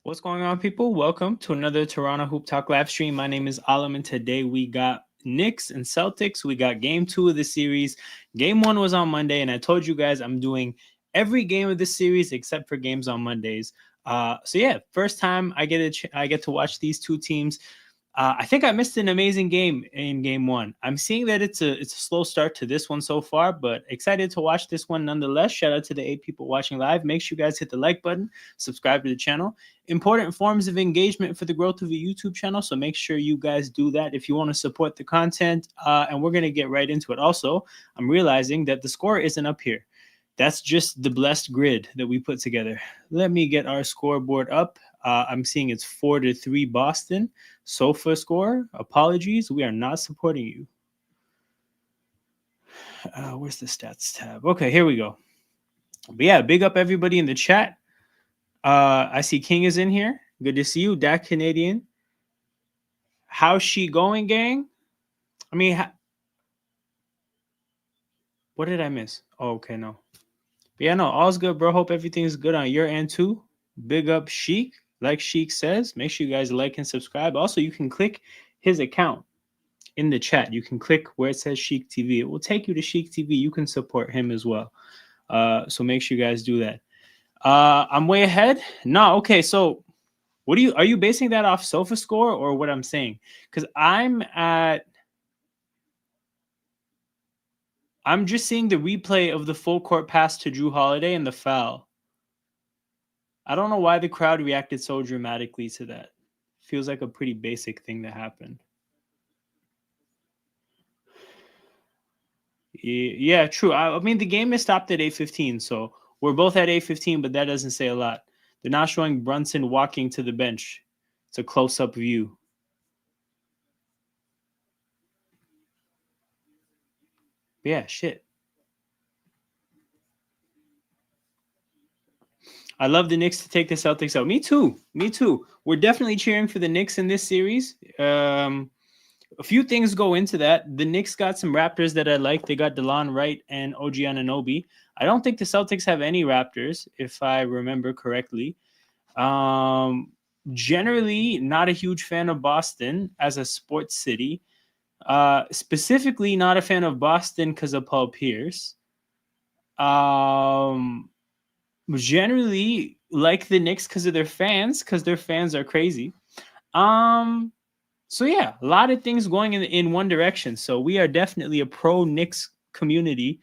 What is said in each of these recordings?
What's going on, people? Welcome to another Toronto Hoop Talk live stream. My name is Alam, and today we got Knicks and Celtics. We got game 2 of the series. Game 1 was on Monday, and I told you guys I'm doing every game of the series except for games on Mondays. So yeah, first time I get to watch these two teams. I think I missed an amazing game in game 1. I'm seeing that it's a slow start to this one so far, but excited to watch this one nonetheless. Shout out to the 8 people watching live. Make sure you guys hit the like button, subscribe to the channel. Important forms of engagement for the growth of a YouTube channel, so make sure you guys do that if you want to support the content. And we're gonna get right into it. Also, I'm realizing that the score isn't up here. That's just the blessed grid that we put together. Let me get our scoreboard up. I'm seeing it's 4-3 Boston. Sofa score. Apologies, we are not supporting you. Where's the stats tab? Okay, here we go. But yeah, big up everybody in the chat. I see King is in here. Good to see you, Dak Canadian. How's she going, gang? I mean, what did I miss? Oh, okay, no. But yeah, no, all's good, bro. Hope everything's good on your end too. Big up Sheik. Like Sheik says, make sure you guys like and subscribe. Also, you can click his account in the chat. You can click where it says Sheik TV. It will take you to Sheik TV. You can support him as well. So make sure you guys do that. I'm way ahead. No, okay. So, are you basing that off Sofa Score or what I'm saying? Because I'm just seeing the replay of the full court pass to Drew Holiday and the foul. I don't know why the crowd reacted so dramatically to that. Feels like a pretty basic thing that happened. Yeah, true. I mean, the game is stopped at 8:15, so we're both at 8:15, but that doesn't say a lot. They're not showing Brunson walking to the bench. It's a close-up view. But yeah, shit. I love the Knicks to take the Celtics out. Me too. Me too. We're definitely cheering for the Knicks in this series. A few things go into that. The Knicks got some Raptors that I like. They got DeLon Wright and OG Anunoby. I don't think the Celtics have any Raptors, if I remember correctly. Generally, not a huge fan of Boston as a sports city. Specifically, not a fan of Boston because of Paul Pierce. Generally, like the Knicks because of their fans, because their fans are crazy. So yeah, a lot of things going in one direction. So we are definitely a pro Knicks community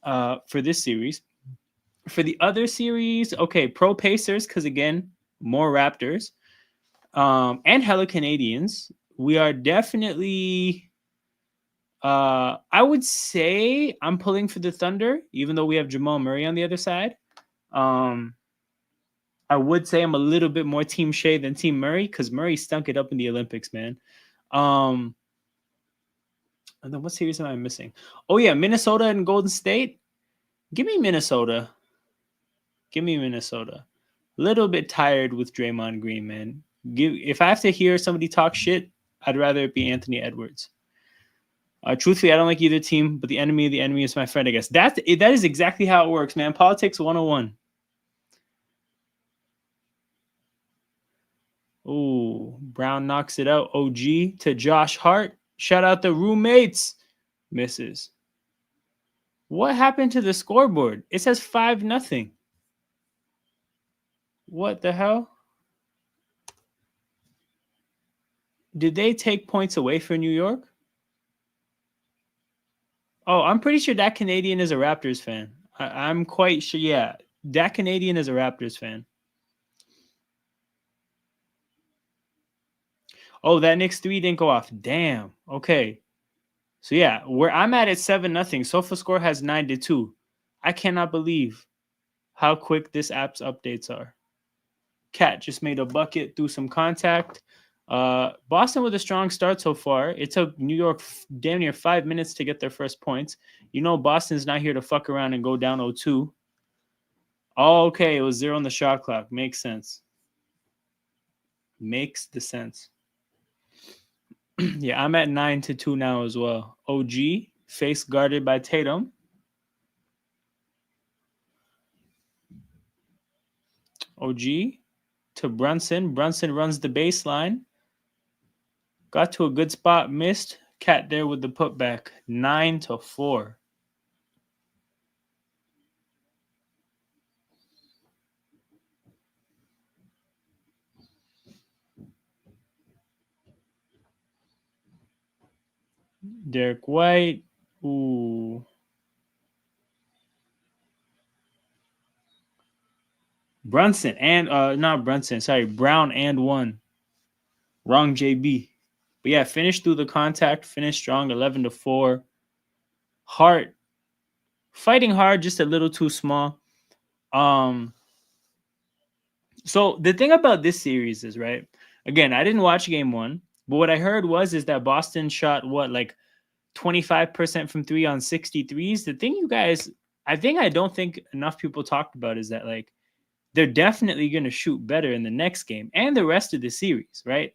for this series. For the other series, okay, pro Pacers because again, more Raptors, and hella Canadians. We are definitely. I would say I'm pulling for the Thunder, even though we have Jamal Murray on the other side. I would say I'm a little bit more Team Shea than Team Murray because Murray stunk it up in the Olympics, man. And then what series am I missing? Oh yeah, Minnesota and Golden State. Give me Minnesota. Give me Minnesota. A little bit tired with Draymond Green, man. If I have to hear somebody talk shit, I'd rather it be Anthony Edwards. Truthfully, I don't like either team, but the enemy of the enemy is my friend, I guess. That is exactly how it works, man. Politics 101. Oh, Brown knocks it out. OG to Josh Hart. Shout out the roommates. Misses. What happened to the scoreboard? It says 5-0. What the hell? Did they take points away for New York? Oh, I'm pretty sure that Canadian is a Raptors fan. I'm quite sure. Yeah, that Canadian is a Raptors fan. Oh, that Knicks 3 didn't go off. Damn. Okay. So yeah, where I'm at 7-0. Sofa score has 9-2. I cannot believe how quick this app's updates are. Cat just made a bucket through some contact. Boston with a strong start so far. It took New York damn near 5 minutes to get their first points. You know Boston's not here to fuck around and go down 0-2. Oh, okay, it was 0 on the shot clock. Makes sense. Makes the sense. Yeah, I'm at 9-2 now as well. OG, face guarded by Tatum. OG to Brunson. Brunson runs the baseline. Got to a good spot, missed. Cat there with the putback. 9-4. Derek White. Ooh. Brunson and not Brunson, sorry, Brown and 1. Wrong JB. But yeah, finished through the contact, finished strong, 11-4. Hart fighting hard, just a little too small. So the thing about this series is, right, again, I didn't watch game 1, but what I heard is that Boston shot what, like 25% from 3 on 63s. The thing you guys, I don't think enough people talked about is that, like, they're definitely going to shoot better in the next game and the rest of the series, right?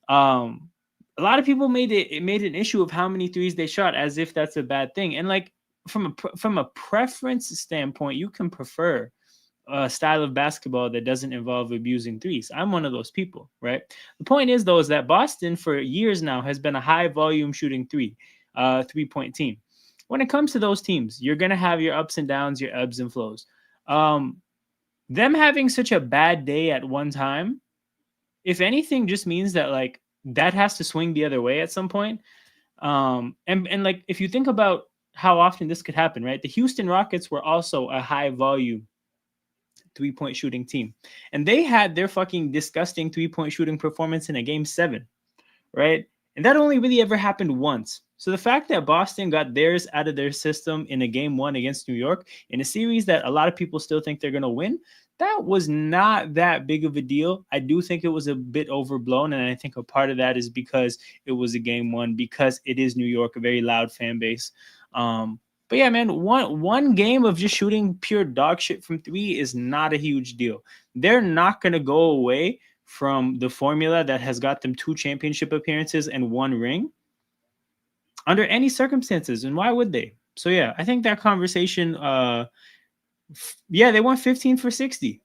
A lot of people made an issue of how many threes they shot, as if that's a bad thing. And like from a preference standpoint, you can prefer a style of basketball that doesn't involve abusing threes. I'm one of those people, right? The point is, though, is that Boston for years now has been a high volume shooting 3-point team. When it comes to those teams, you're gonna have your ups and downs, your ebbs and flows. Them having such a bad day at one time, if anything, just means that, like, that has to swing the other way at some point. And like, if you think about how often this could happen, right? The Houston Rockets were also a high volume 3-point shooting team, and they had their fucking disgusting 3-point shooting performance in a game 7, right? And that only really ever happened once. So the fact that Boston got theirs out of their system in a game 1 against New York, in a series that a lot of people still think they're going to win, that was not that big of a deal. I do think it was a bit overblown, and I think a part of that is because it was a game 1, because it is New York, a very loud fan base. But yeah, man, one game of just shooting pure dog shit from 3 is not a huge deal. They're not going to go away from the formula that has got them 2 championship appearances and 1 ring under any circumstances. And why would they? So yeah, I think that conversation, they won 15 for 60.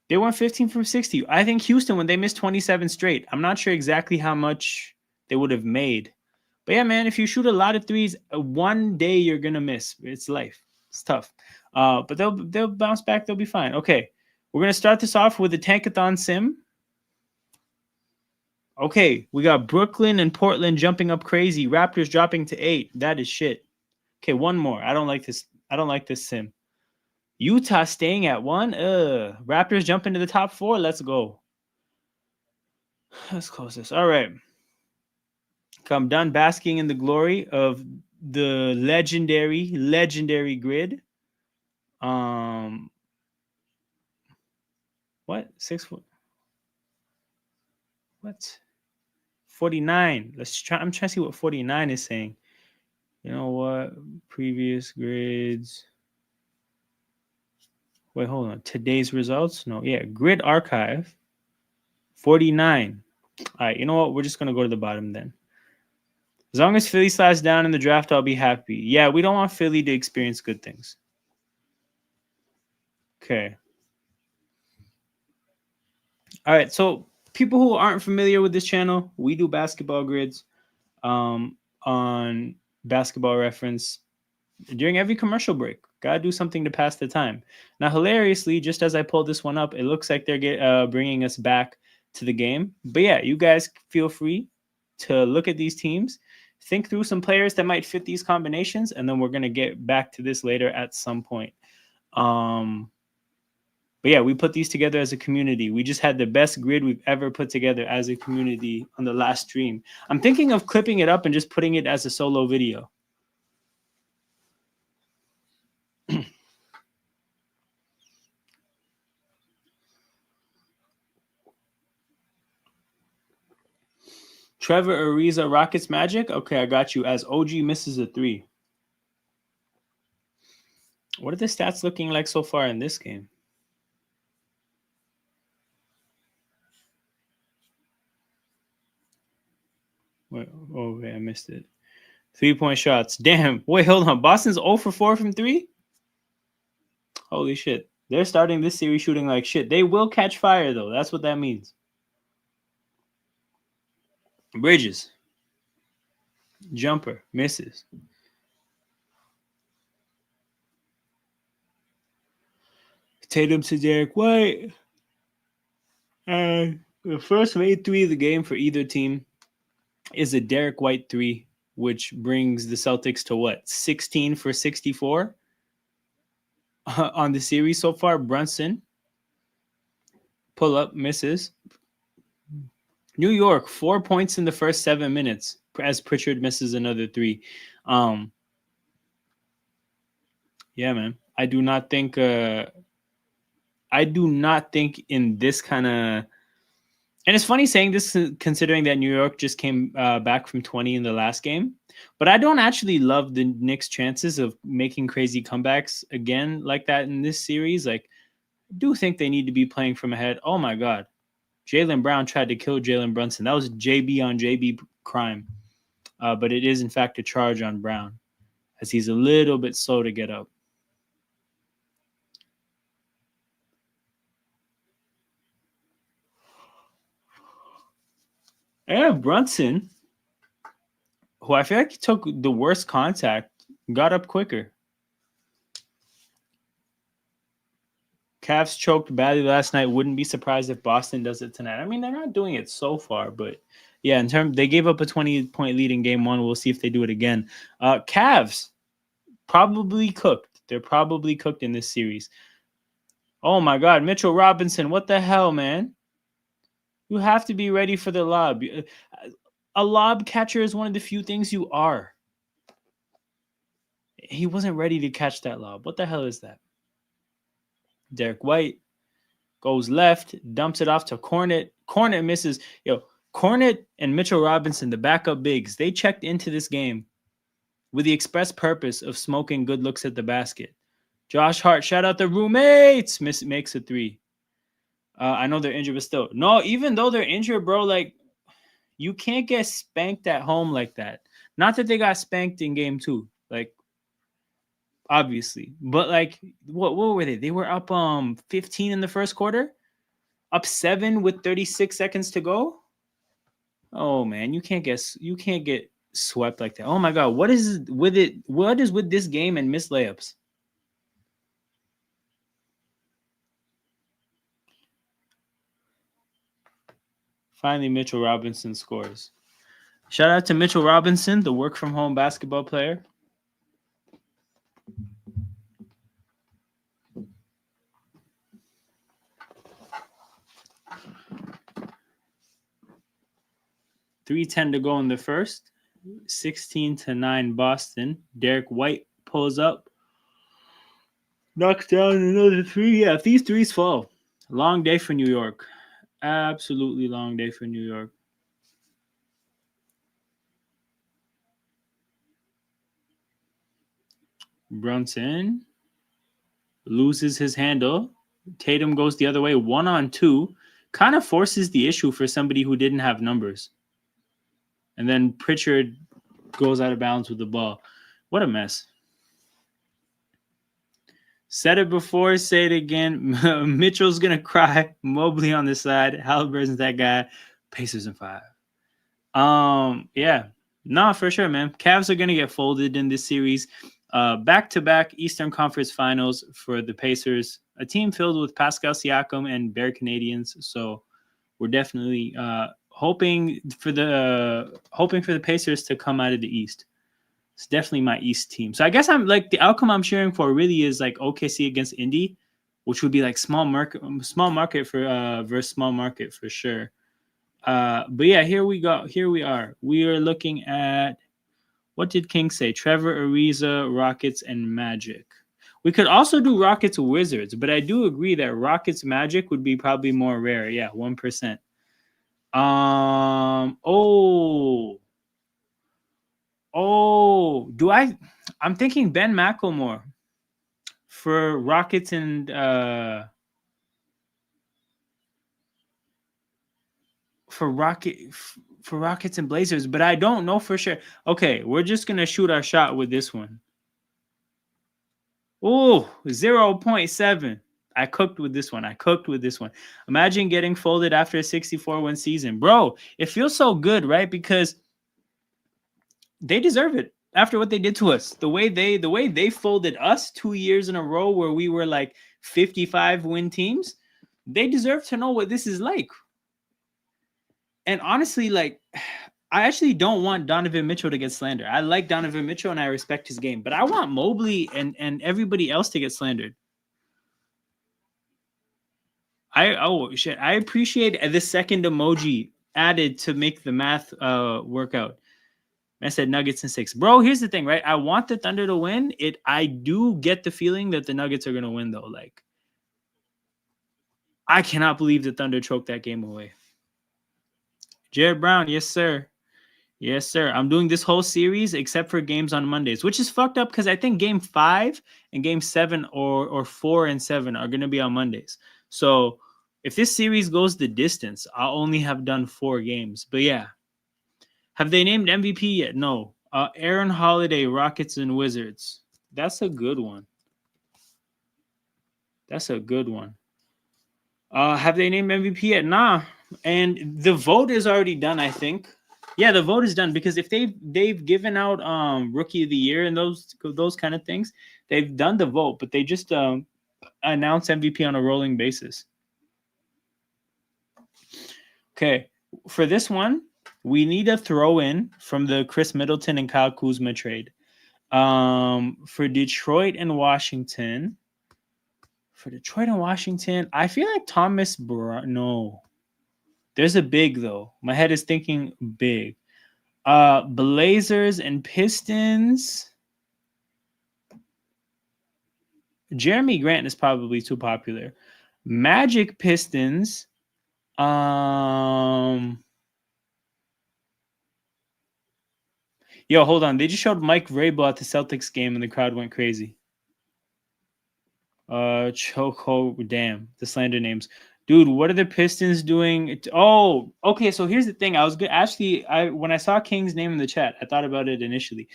They won 15 from 60. I think Houston, when they missed 27 straight, I'm not sure exactly how much they would have made. But yeah, man, if you shoot a lot of threes, one day you're gonna miss. It's life. It's tough. But they'll bounce back. They'll be fine. Okay, we're gonna start this off with the Tankathon sim. Okay, we got Brooklyn and Portland jumping up crazy. Raptors dropping to 8. That is shit. Okay, one more. I don't like this. I don't like this sim. Utah staying at 1. Raptors jump into the top 4. Let's go. Let's close this. All right. I'm done basking in the glory of the legendary grid. What? 6 foot? What? 49. Let's try. I'm trying to see what 49 is saying. You know what? Previous grids. Wait, hold on. Today's results? No, yeah. Grid archive. 49. All right, you know what? We're just going to go to the bottom then. As long as Philly slides down in the draft, I'll be happy. Yeah, we don't want Philly to experience good things. Okay. All right, so people who aren't familiar with this channel, we do basketball grids on Basketball Reference during every commercial break. Gotta do something to pass the time. Now, hilariously, just as I pulled this one up, it looks like they're bringing us back to the game. But yeah, you guys feel free to look at these teams, think through some players that might fit these combinations, and then we're going to get back to this later at some point. But yeah, we put these together as a community. We just had the best grid we've ever put together as a community on the last stream. I'm thinking of clipping it up and just putting it as a solo video. Trevor Ariza, Rockets Magic. Okay, I got you. As OG misses a 3. What are the stats looking like so far in this game? Wait, I missed it. 3-point shots. Damn. Wait, hold on. Boston's 0 for 4 from 3? Holy shit. They're starting this series shooting like shit. They will catch fire, though. That's what that means. Bridges. Jumper. Misses. Tatum to Derek White. And the first made three of the game for either team is a Derek White three, which brings the Celtics to what? 16 for 64 on the series so far. Brunson. Pull up. Misses. New York, 4 points in the first 7 minutes as Pritchard misses another three. Yeah, man. I do not think in this kind of, and it's funny saying this considering that New York just came back from 20 in the last game, but I don't actually love the Knicks' chances of making crazy comebacks again like that in this series. Like, I do think they need to be playing from ahead. Oh my God. Jaylen Brown tried to kill Jalen Brunson. That was JB on JB crime. But it is, in fact, a charge on Brown as he's a little bit slow to get up. And Brunson, who I feel like he took the worst contact, got up quicker. Cavs choked badly last night. Wouldn't be surprised if Boston does it tonight. I mean, they're not doing it so far, but yeah, they gave up a 20-point lead in game one. We'll see if they do it again. Cavs probably cooked. They're probably cooked in this series. Oh my God, Mitchell Robinson, what the hell, man? You have to be ready for the lob. A lob catcher is one of the few things you are. He wasn't ready to catch that lob. What the hell is that? Derek White goes left, dumps it off to Cornet. Cornet misses. Cornet and Mitchell Robinson, the backup bigs, they checked into this game with the express purpose of smoking good looks at the basket. Josh Hart, shout out the roommates, makes a three. I know they're injured, but still. No, even though they're injured, bro, like, you can't get spanked at home like that. Not that they got spanked in game two, like, obviously. But, like, what were they? They were up 15 in the first quarter? Up 7 with 36 seconds to go? Oh, man, you can't get swept like that. Oh, my God, what is with this game and missed layups? Finally, Mitchell Robinson scores. Shout out to Mitchell Robinson, the work-from-home basketball player. .310 to go in the first. 16-9 Boston. Derek White pulls up. Knocks down another three. Yeah, if these threes fall, long day for New York. Absolutely long day for New York. Brunson loses his handle. Tatum goes the other way, 1-on-2. Kind of forces the issue for somebody who didn't have numbers. And then Pritchard goes out of bounds with the ball. What a mess. Said it before, say it again. Mitchell's going to cry. Mobley on the side. Halliburton's that guy. Pacers in 5. Yeah. No, for sure, man. Cavs are going to get folded in this series. Back-to-back Eastern Conference Finals for the Pacers. A team filled with Pascal Siakam and Bear Canadians. So we're definitely hoping for the Pacers to come out of the East. It's definitely my East team. So I guess I'm like the outcome I'm cheering for really is like OKC against Indy, which would be like small market for versus small market for sure. But yeah, here we go. Here we are. We are looking at, what did King say? Trevor Ariza, Rockets, and Magic. We could also do Rockets Wizards, but I do agree that Rockets Magic would be probably more rare. Yeah, 1%. I'm thinking Ben McLemore for Rockets and for Rockets and Blazers, but I don't know for sure. Okay, we're just gonna shoot our shot with this one. Oh, 0.7. I cooked with this one. Imagine getting folded after a 64-win season. Bro, it feels so good, right? Because they deserve it after what they did to us. The way they folded us 2 years in a row where we were like 55-win teams, they deserve to know what this is like. And honestly, like, I actually don't want Donovan Mitchell to get slandered. I like Donovan Mitchell and I respect his game, but I want Mobley and everybody else to get slandered. I appreciate the second emoji added to make the math work out. I said Nuggets in 6. Bro, here's the thing, right? I want the Thunder to win. I do get the feeling that the Nuggets are gonna win though. Like, I cannot believe the Thunder choked that game away. Jared Brown, yes, sir. Yes, sir. I'm doing this whole series except for games on Mondays, which is fucked up because I think game 5 and game 7 or 4 and 7 are going to be on Mondays. So if this series goes the distance, I'll only have done 4 games. But yeah. Have they named MVP yet? No. Aaron Holiday, Rockets and Wizards. That's a good one. Have they named MVP yet? Nah. And the vote is already done, I think. Yeah, the vote is done because if they've given out rookie of the year and those kind of things, they've done the vote, but they just announce MVP on a rolling basis. Okay, for this one, we need a throw in from the Chris Middleton and Kyle Kuzma trade. For Detroit and Washington, I feel like Thomas Brown. No, there's a big though. My head is thinking big. Blazers and Pistons. Jeremy Grant is probably too popular. Magic Pistons. Yo, hold on. They just showed Mike Vrabel at the Celtics game and the crowd went crazy. Choco, damn, the slander names. Dude, what are the Pistons doing? Oh, okay. So here's the thing. I was good. Actually, when I saw King's name in the chat, I thought about it initially.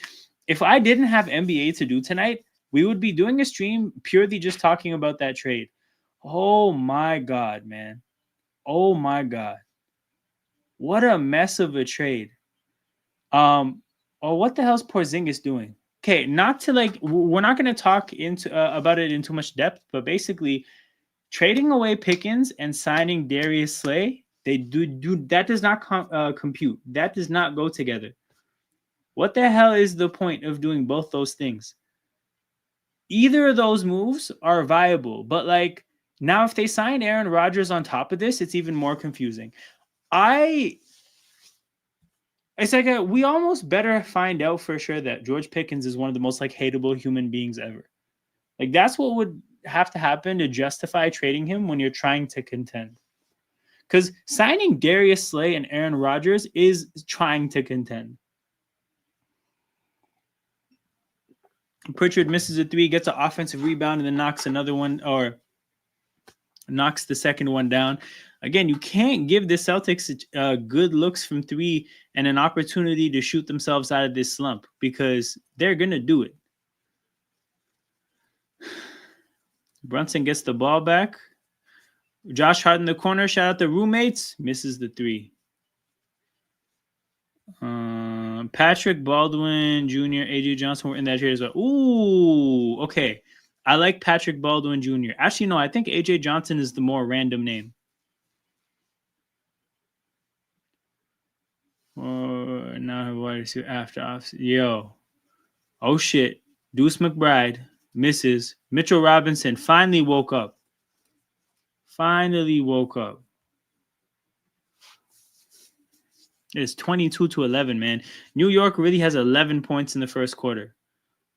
If I didn't have NBA to do tonight, we would be doing a stream purely just talking about that trade. Oh my God, man. Oh my God. What a mess of a trade. What the hell's Porzingis doing? Okay, not to like, we're not going to talk into about it in too much depth, but basically, trading away Pickens and signing Darius Slay, they do that does not compute. That does not go together. What the hell is the point of doing both those things? Either of those moves are viable, but like now if they sign Aaron Rodgers on top of this, it's even more confusing. It's like we almost better find out for sure that George Pickens is one of the most like hateable human beings ever. Like that's what would have to happen to justify trading him when you're trying to contend. Because signing Darius Slay and Aaron Rodgers is trying to contend. Pritchard misses a 3, gets an offensive rebound, and then knocks another one or knocks the second one down. Again, you can't give the Celtics good looks from 3 and an opportunity to shoot themselves out of this slump because they're going to do it. Brunson gets the ball back. Josh Hart in the corner. Shout out to roommates. Misses the 3. Patrick Baldwin Jr., AJ Johnson were in that trade as well. Ooh, okay. I like Patrick Baldwin Jr. Actually, no, I think AJ Johnson is the more random name. Now what is after off? Yo. Oh shit. Deuce McBride misses. Mitchell Robinson finally woke up. It's 22-11, man. New York really has 11 points in the first quarter.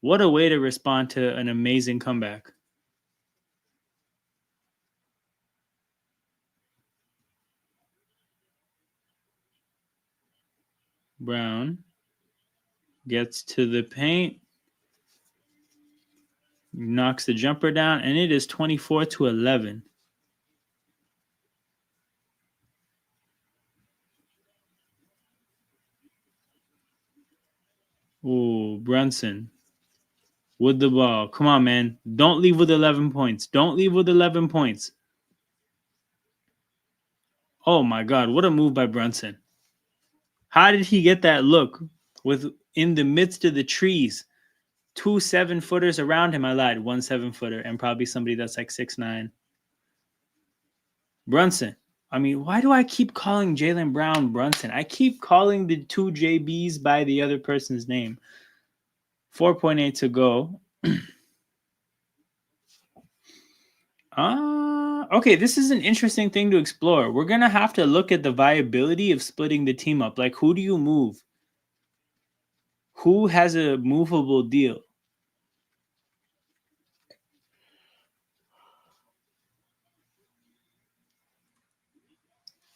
What a way to respond to an amazing comeback. Brown gets to the paint, knocks the jumper down, and it is 24-11. Ooh, Brunson. with the ball. Come on, man. Don't leave with 11 points. Don't leave with 11 points. Oh my God, what a move by Brunson. How did he get that look with in the midst of the trees? 2 7-footers around him. I lied. 1 7-footer and probably somebody that's like 6'9". Brunson. I mean, why do I keep calling Jaylen Brown Brunson? I keep calling the two JBs by the other person's name. 4.8 to go. Okay, this is an interesting thing to explore. We're going to have to look at the viability of splitting the team up. Like, who do you move? Who has a movable deal?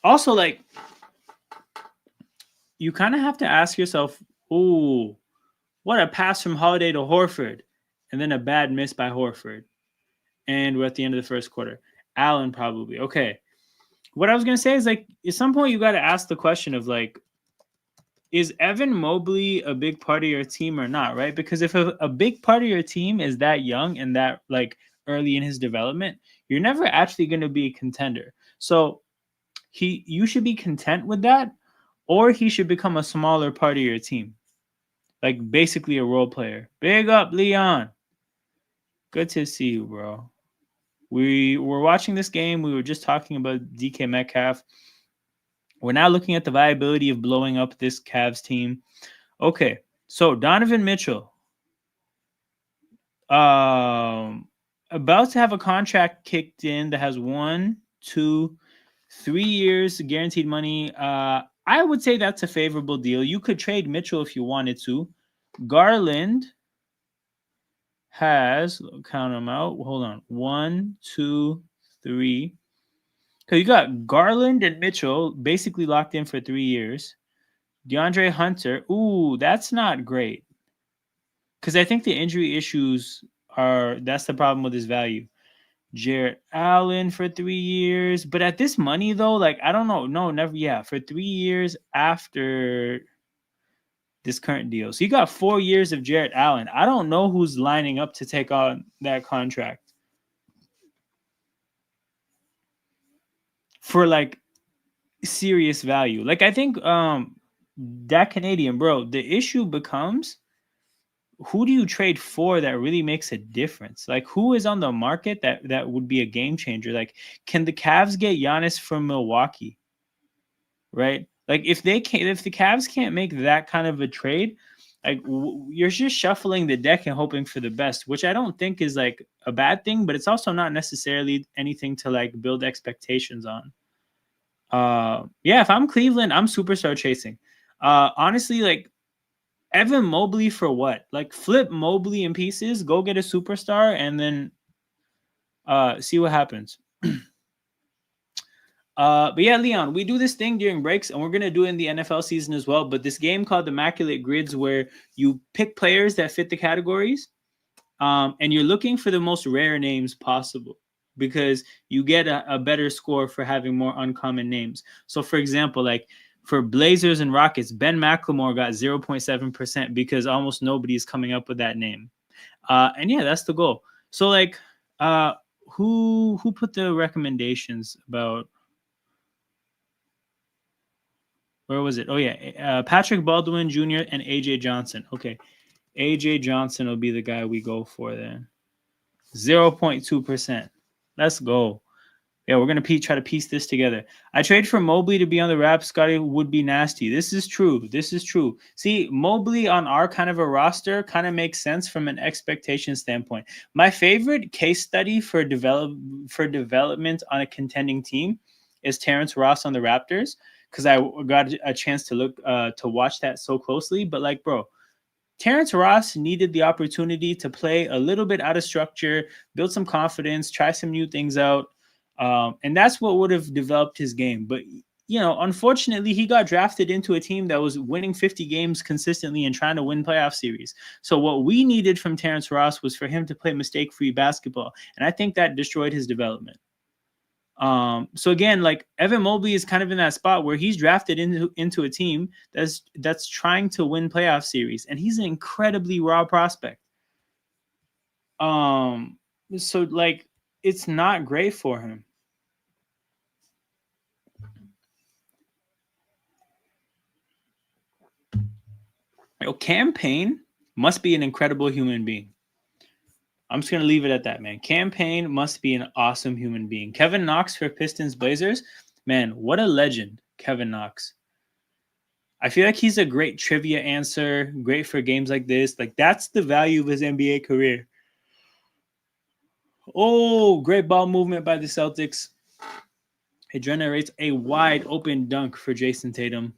Also, like, you kind of have to ask yourself, ooh, what a pass from Holiday to Horford, and then a bad miss by Horford. And we're at the end of the first quarter. Allen probably. Okay. What I was going to say is, like, at some point you got to ask the question of, like, is Evan Mobley a big part of your team or not, right? Because if a big part of your team is that young and that, like, early in his development, you're never actually going to be a contender. So you should be content with that, or he should become a smaller part of your team. Like, basically a role player. Big up, Leon. Good to see you, bro. We were watching this game. We were just talking about DK Metcalf. We're now looking at the viability of blowing up this Cavs team. Okay, so Donovan Mitchell, about to have a contract kicked in that has 1, 2, 3 years guaranteed money. I would say that's a favorable deal. You could trade Mitchell if you wanted to. Garland has, count them out. Hold on. 1, 2, 3. Because you got Garland and Mitchell basically locked in for 3 years. DeAndre Hunter, ooh, that's not great. Because I think the injury issues that's the problem with his value. Jarrett Allen for 3 years. But at this money, though, like, I don't know. No, never. Yeah, for 3 years after this current deal. So you got 4 years of Jarrett Allen. I don't know who's lining up to take on that contract for, like, serious value. Like, I think that Canadian, bro, the issue becomes, who do you trade for that really makes a difference? Like, who is on the market that would be a game changer? Like, can the Cavs get Giannis from Milwaukee? Right? Like, if the Cavs can't make that kind of a trade, like, you're just shuffling the deck and hoping for the best, which I don't think is, like, a bad thing, but it's also not necessarily anything to, like, build expectations on. Yeah, if I'm Cleveland, I'm superstar chasing. Honestly, like, Evan Mobley for what? Like, flip Mobley in pieces, go get a superstar, and then see what happens. But yeah, Leon, we do this thing during breaks, and we're gonna do it in the NFL season as well. But this game called Immaculate Grids, where you pick players that fit the categories, and you're looking for the most rare names possible, because you get a better score for having more uncommon names. So, for example, like, for Blazers and Rockets, Ben McLemore got 0.7% because almost nobody is coming up with that name. And yeah, that's the goal. So, like, who put the recommendations about? Where was it? Oh yeah, Patrick Baldwin Jr. and AJ Johnson. Okay, AJ Johnson will be the guy we go for then. 0.2%. Let's go. Yeah, we're gonna try to piece this together. I trade for Mobley to be on the Raps. Scotty would be nasty. This is true. This is true. See, Mobley on our kind of a roster kind of makes sense from an expectation standpoint. My favorite case study for development on a contending team is Terrence Ross on the Raptors, because I got a chance to watch that so closely. But, like, bro, Terrence Ross needed the opportunity to play a little bit out of structure, build some confidence, try some new things out. And that's what would have developed his game. But, unfortunately, he got drafted into a team that was winning 50 games consistently and trying to win playoff series. So what we needed from Terrence Ross was for him to play mistake-free basketball. And I think that destroyed his development. So again, like, Evan Mobley is kind of in that spot where he's drafted into a team that's trying to win playoff series, and he's an incredibly raw prospect. So like it's not great for him. Campaign must be an incredible human being. I'm just gonna leave it at that, man. Campaign must be an awesome human being. Kevin Knox for Pistons Blazers, man, what a legend, Kevin Knox. I feel like he's a great trivia answer, great for games like this. Like that's the value of his NBA career. Oh, great ball movement by the Celtics. It generates a wide open dunk for Jason Tatum.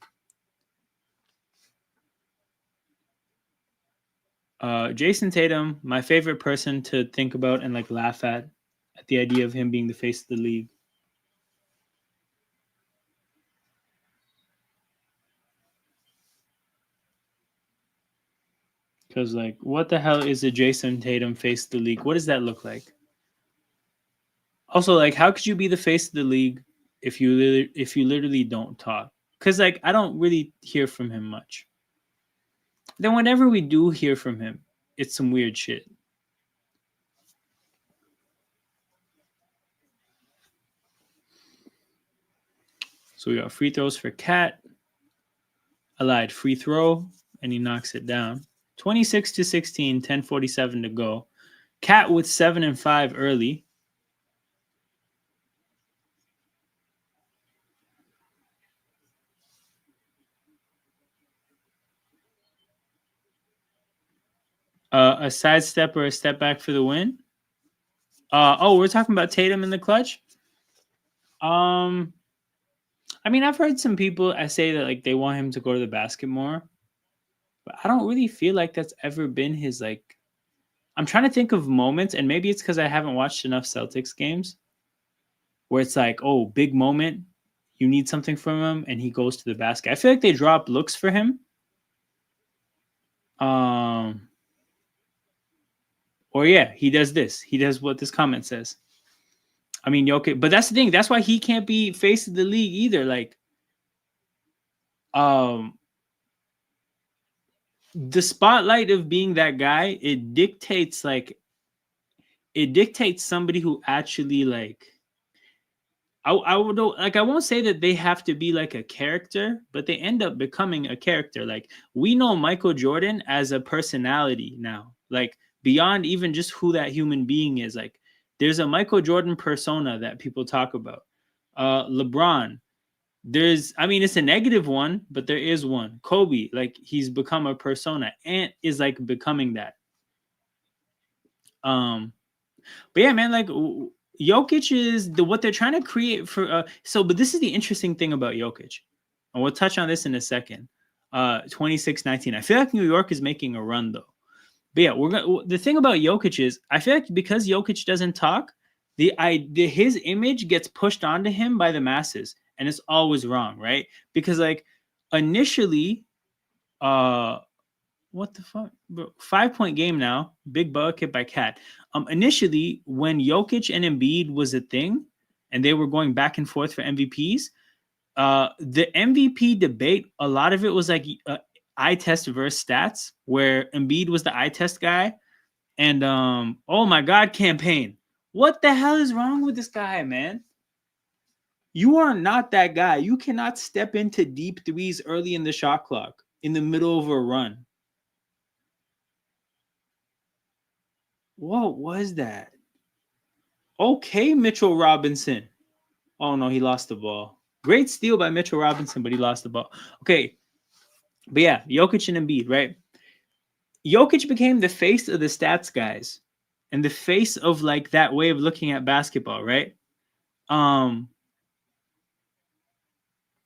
Jason Tatum, my favorite person to think about and like laugh at the idea of him being the face of the league. Because like, what the hell is a Jason Tatum face of the league? What does that look like? Also, like, how could you be the face of the league if you literally don't talk? Because like, I don't really hear from him much. Then whenever we do hear from him, it's some weird shit. So we got free throws for Cat. Allied free throw, and he knocks it down. 26-16, 10:47 to go. Cat with 7 and 5 early. A sidestep or a step back for the win. We're talking about Tatum in the clutch. I mean, I've heard some people say that like they want him to go to the basket more, but I don't really feel like that's ever been his like. I'm trying to think of moments, and maybe it's because I haven't watched enough Celtics games where it's like, oh, big moment, you need something from him, and he goes to the basket. I feel like they drop looks for him. Or yeah, he does this. He does what this comment says. I mean, Jokic, but that's the thing. That's why he can't be face of the league either. Like, the spotlight of being that guy, it dictates somebody who actually like. I would like I won't say that they have to be like a character, but they end up becoming a character. Like we know Michael Jordan as a personality now. Like beyond even just who that human being is. Like there's a Michael Jordan persona that people talk about. LeBron, I mean, it's a negative one, but there is one. Kobe, like he's become a persona. Ant is like becoming that. But yeah, man, like Jokic is what they're trying to create for. But this is the interesting thing about Jokic, and we'll touch on this in a second. 26-19. I feel like New York is making a run though. But yeah, the thing about Jokic is I feel like because Jokic doesn't talk, his image gets pushed onto him by the masses, and it's always wrong, right? Because like initially, what the fuck, bro? 5-point game now, big bucket by Cat. Initially, when Jokic and Embiid was a thing, and they were going back and forth for MVPs, the MVP debate, a lot of it was like eye test versus stats, where Embiid was the eye test guy, and oh my god, campaign. What the hell is wrong with this guy, man? You are not that guy. You cannot step into deep threes early in the shot clock in the middle of a run. What was that? Okay, Mitchell Robinson. Oh no, he lost the ball. Great steal by Mitchell Robinson, but he lost the ball. Okay. But yeah, Jokic and Embiid, right? Jokic became the face of the stats guys and the face of like that way of looking at basketball, right?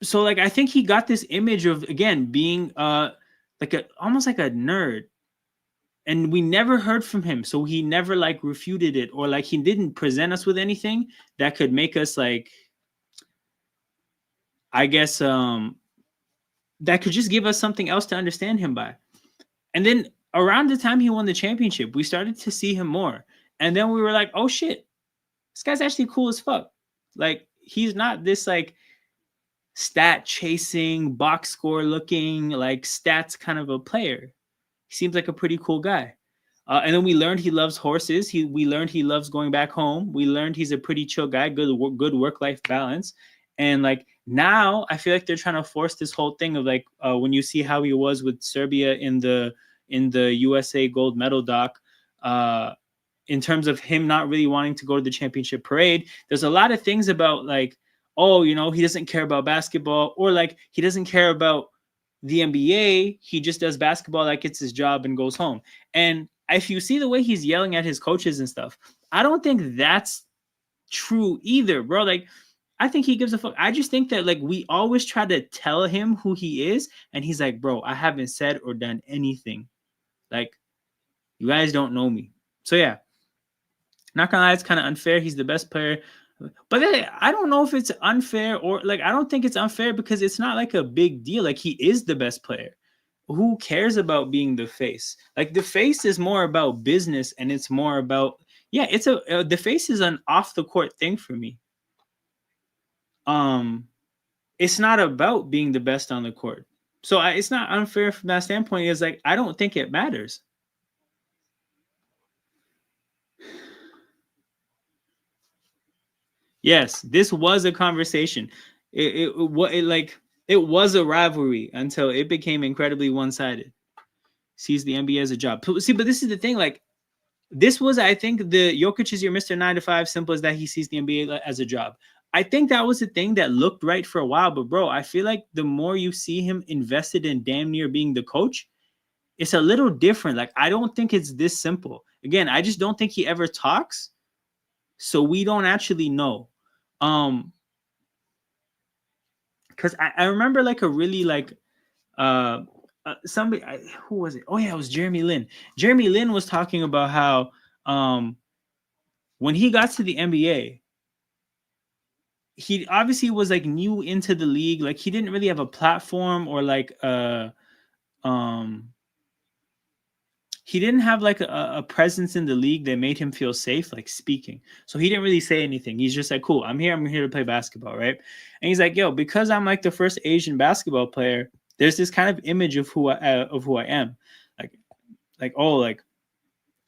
So like I think he got this image of again being like almost like a nerd, and we never heard from him, so he never like refuted it, or like he didn't present us with anything that could make us like, I guess that could just give us something else to understand him by. And then around the time he won the championship, we started to see him more, and then we were like, oh shit, this guy's actually cool as fuck. Like he's not this like stat chasing, box score looking, like stats kind of a player. He seems like a pretty cool guy. And then we learned he loves horses. We learned he loves going back home. We learned he's a pretty chill guy, good work life balance. And like now, I feel like they're trying to force this whole thing of like when you see how he was with Serbia in the USA gold medal doc, uh, in terms of him not really wanting to go to the championship parade. There's a lot of things about like, oh, you know, he doesn't care about basketball, or like he doesn't care about the NBA. He just does basketball like it's his job and goes home. And if you see the way he's yelling at his coaches and stuff, I don't think that's true either, bro. Like, I think he gives a fuck. I just think that like we always try to tell him who he is, and he's like, bro, I haven't said or done anything. Like, you guys don't know me. So yeah, not gonna lie, it's kind of unfair. He's the best player, but I don't know if it's unfair or like I don't think it's unfair because it's not like a big deal. Like he is the best player. Who cares about being the face? Like the face is more about business, and it's more about yeah. It's the face is an off the court thing for me. Um, it's not about being the best on the court. So it's not unfair from that standpoint. It's like I don't think it matters. Yes, this was a conversation. It was a rivalry until it became incredibly one sided. Sees the NBA as a job. See, but this is the thing. Like this was, I think, the Jokic is your Mr. 9 to 5. Simple as that. He sees the NBA as a job. I think that was the thing that looked right for a while. But bro, I feel like the more you see him invested in damn near being the coach, it's a little different. Like I don't think it's this simple. Again, I just don't think he ever talks, so we don't actually know. Um, because I remember like a really like uh somebody who was it? Oh yeah, it was Jeremy Lin. Jeremy Lin was talking about how when he got to the NBA, he obviously was like new into the league. Like he didn't really have a platform or like um he didn't have like a presence in the league that made him feel safe, like speaking. So he didn't really say anything. He's just like, cool, I'm here to play basketball, right? And he's like, yo, because I'm like the first Asian basketball player, there's this kind of image of who I am. Like oh, like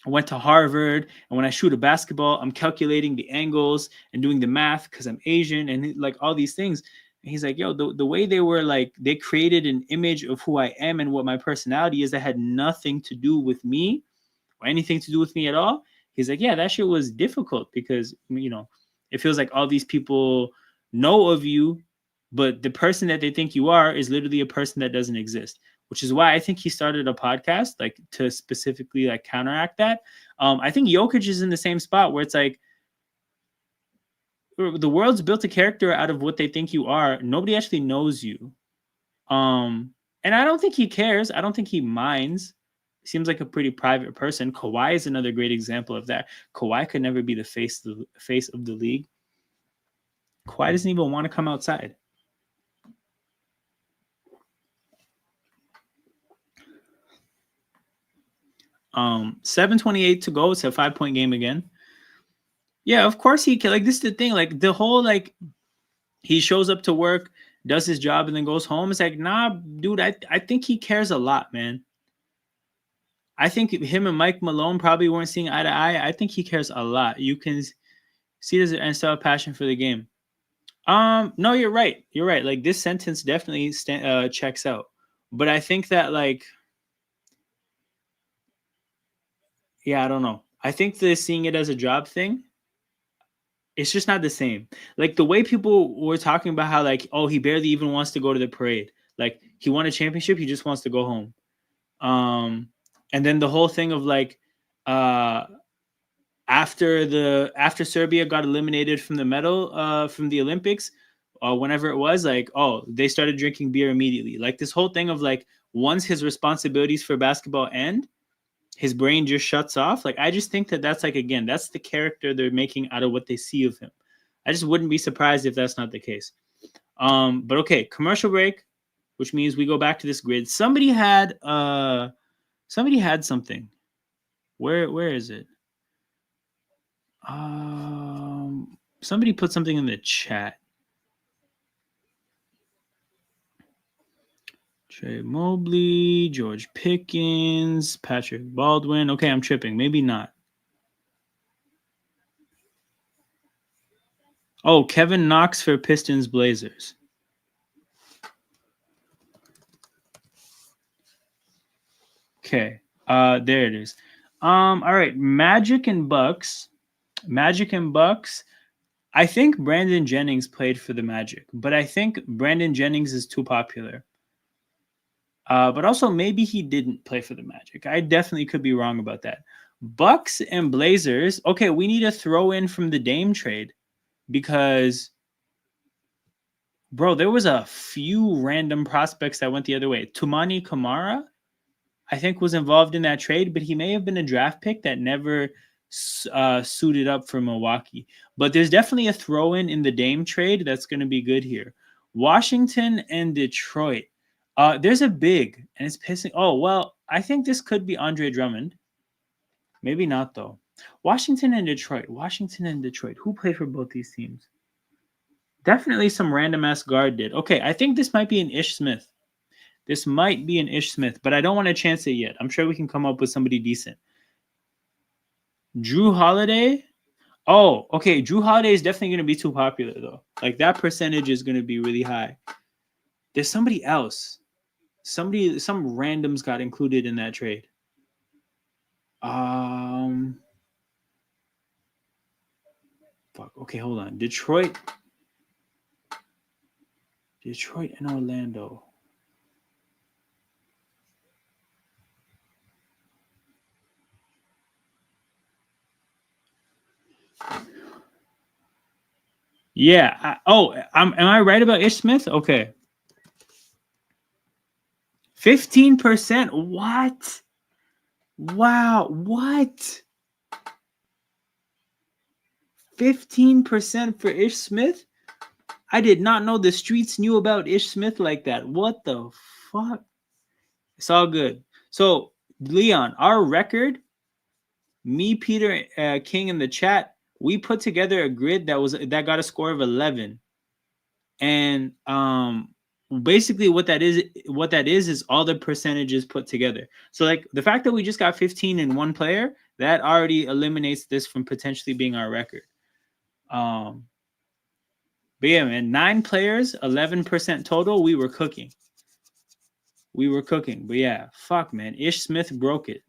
I went to Harvard, and when I shoot a basketball, I'm calculating the angles and doing the math because I'm Asian and like all these things. And he's like, yo, the way they were like, they created an image of who I am and what my personality is that had nothing to do with me or anything to do with me at all. He's like, yeah, that shit was difficult because, you know, it feels like all these people know of you, but the person that they think you are is literally a person that doesn't exist, which is why I think he started a podcast like to specifically like counteract that. I think Jokic is in the same spot where it's like the world's built a character out of what they think you are. Nobody actually knows you. And I don't think he cares. I don't think he minds. Seems like a pretty private person. Kawhi is another great example of that. Kawhi could never be the face of the league. Kawhi doesn't even want to come outside. 7:28 to go. It's a 5-point game again. Yeah, of course he can. Like this is the thing. Like the whole like he shows up to work, does his job, and then goes home. It's like, nah, dude. I think he cares a lot, man. I think him and Mike Malone probably weren't seeing eye to eye. I think he cares a lot. You can see there's an still a passion for the game. No, you're right. You're right. Like this sentence definitely checks out. But I think that like, yeah, I don't know. I think the seeing it as a job thing, it's just not the same. Like the way people were talking about how like, oh, he barely even wants to go to the parade. Like he won a championship, he just wants to go home. And then the whole thing of like, uh, after Serbia got eliminated from the medal from the Olympics, whenever it was like, oh, they started drinking beer immediately. Like this whole thing of like once his responsibilities for basketball end, his brain just shuts off. Like I just think that that's like again, that's the character they're making out of what they see of him. I just wouldn't be surprised if that's not the case. But okay, commercial break, which means we go back to this grid. Somebody had something. Where is it? Somebody put something in the chat. Trey Mobley, George Pickens, Patrick Baldwin. Okay, I'm tripping. Maybe not. Oh, Kevin Knox for Pistons Blazers. Okay. There it is. All right. Magic and Bucks. I think Brandon Jennings played for the Magic, but I think Brandon Jennings is too popular. But also maybe he didn't play for the Magic. I definitely could be wrong about that. Bucks and Blazers. Okay, we need a throw in from the Dame trade because, bro, there was a few random prospects that went the other way. Tumani Kamara, I think, was involved in that trade, but he may have been a draft pick that never suited up for Milwaukee. But there's definitely a throw in the Dame trade that's going to be good here. Washington and Detroit. There's a big, and it's pissing. Oh, well, I think this could be Andre Drummond. Maybe not, though. Washington and Detroit. Who played for both these teams? Definitely some random ass guard did. Okay, I think this might be an Ish Smith. But I don't want to chance it yet. I'm sure we can come up with somebody decent. Drew Holiday. Oh, okay. Drew Holiday is definitely going to be too popular, though. Like, that percentage is going to be really high. There's somebody else. Some randoms got included in that trade. Fuck. Okay, hold on. Detroit and Orlando. Yeah. Am I right about Ish Smith? Okay. 15%. What? Wow. What? 15% for Ish Smith? I did not know the streets knew about Ish Smith like that. What the fuck? It's all good. So, Leon, our record, me, Peter, King in the chat, we put together a grid that got a score of 11. And basically what that is all the percentages put together. So like the fact that we just got 15 in one player, that already eliminates this from potentially being our record. But yeah, man, 9 players, 11% total. We were cooking. But yeah, fuck, man. Ish Smith broke it.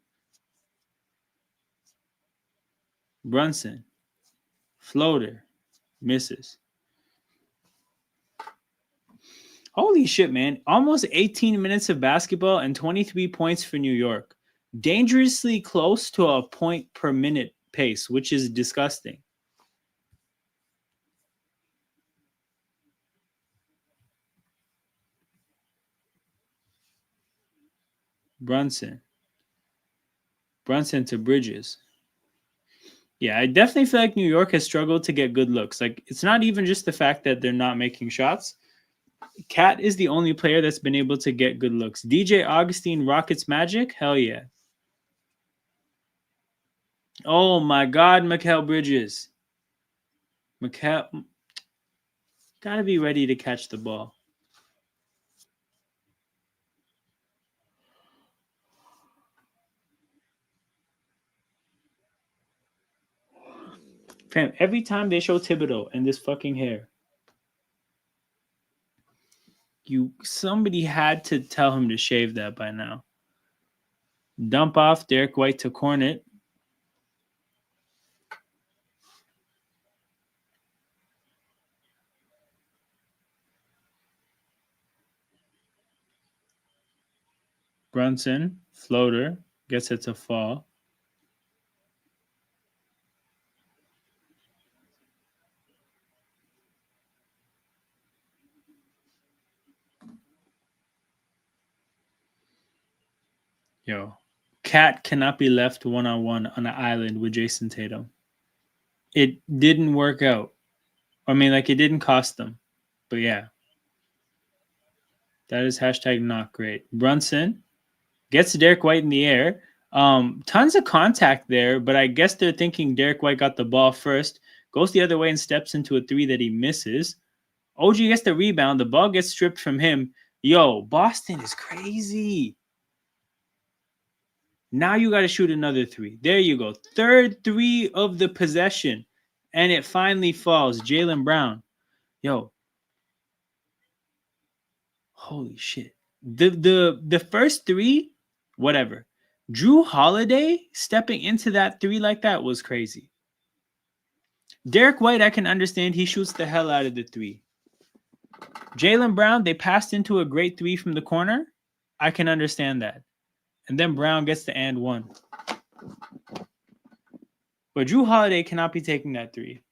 Brunson, floater, misses. Holy shit, man. Almost 18 minutes of basketball and 23 points for New York. Dangerously close to a point per minute pace, which is disgusting. Brunson to Bridges. Yeah, I definitely feel like New York has struggled to get good looks. Like, it's not even just the fact that they're not making shots. Cat is the only player that's been able to get good looks. DJ Augustine, Rockets Magic? Hell yeah. Oh my God, Mikal Bridges. Mikal, gotta be ready to catch the ball. Fam, every time they show Thibodeau and this fucking hair, somebody had to tell him to shave that by now. Dump off Derek White to Cornet. Brunson, floater, gets it to fall. Yo, Cat cannot be left one-on-one on an island with Jason Tatum. It didn't work out. I mean, like, it didn't cost them. But yeah. That is hashtag not great. Brunson gets Derek White in the air. Tons of contact there, but I guess they're thinking Derek White got the ball first. Goes the other way and steps into a 3 that he misses. OG gets the rebound. The ball gets stripped from him. Yo, Boston is crazy. Now you got to shoot another three. There you go. Third three of the possession. And it finally falls. Jaylen Brown. Yo. Holy shit. The first three, whatever. Drew Holiday stepping into that three like that was crazy. Derek White, I can understand. He shoots the hell out of the three. Jaylen Brown, they passed into a great three from the corner. I can understand that. And then Brown gets the and one. But Drew Holiday cannot be taking that three.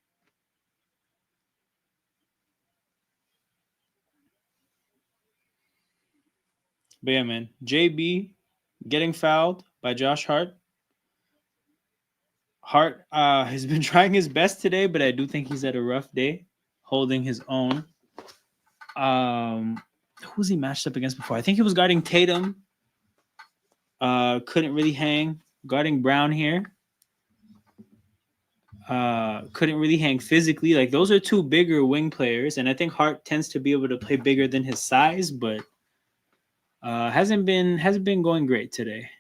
But yeah, man. JB getting fouled by Josh Hart. Hart has been trying his best today, but I do think he's had a rough day holding his own. Who's he matched up against before? I think he was guarding Tatum. Couldn't really hang. Guarding Brown here. Couldn't really hang physically. Like, those are two bigger wing players, and I think Hart tends to be able to play bigger than his size, but hasn't been going great today.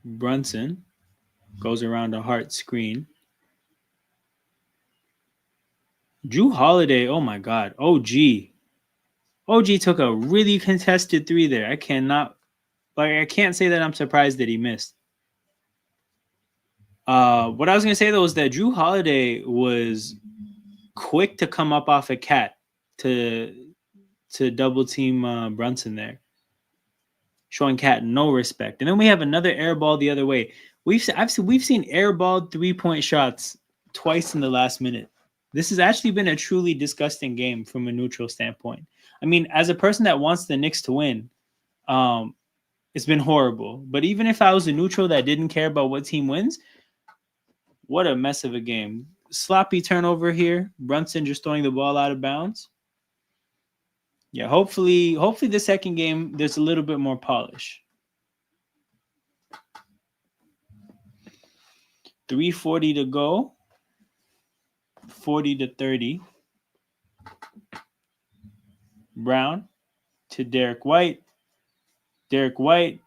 Brunson goes around a Hart screen. Drew Holiday, oh my God. OG took a really contested three there. I can't say that I'm surprised that he missed. What I was gonna say though is that Drew Holiday was quick to come up off a cat to double team Brunson there, showing Cat no respect. And then we have another air ball the other way. We've seen airballed 3-point shots twice in the last minute. This has actually been a truly disgusting game from a neutral standpoint. I mean, as a person that wants the Knicks to win, it's been horrible. But even if I was a neutral that didn't care about what team wins, what a mess of a game. Sloppy turnover here. Brunson just throwing the ball out of bounds. Yeah, hopefully the second game there's a little bit more polish. 3:40 to go. 40-30. Brown to Derek White. Derek White.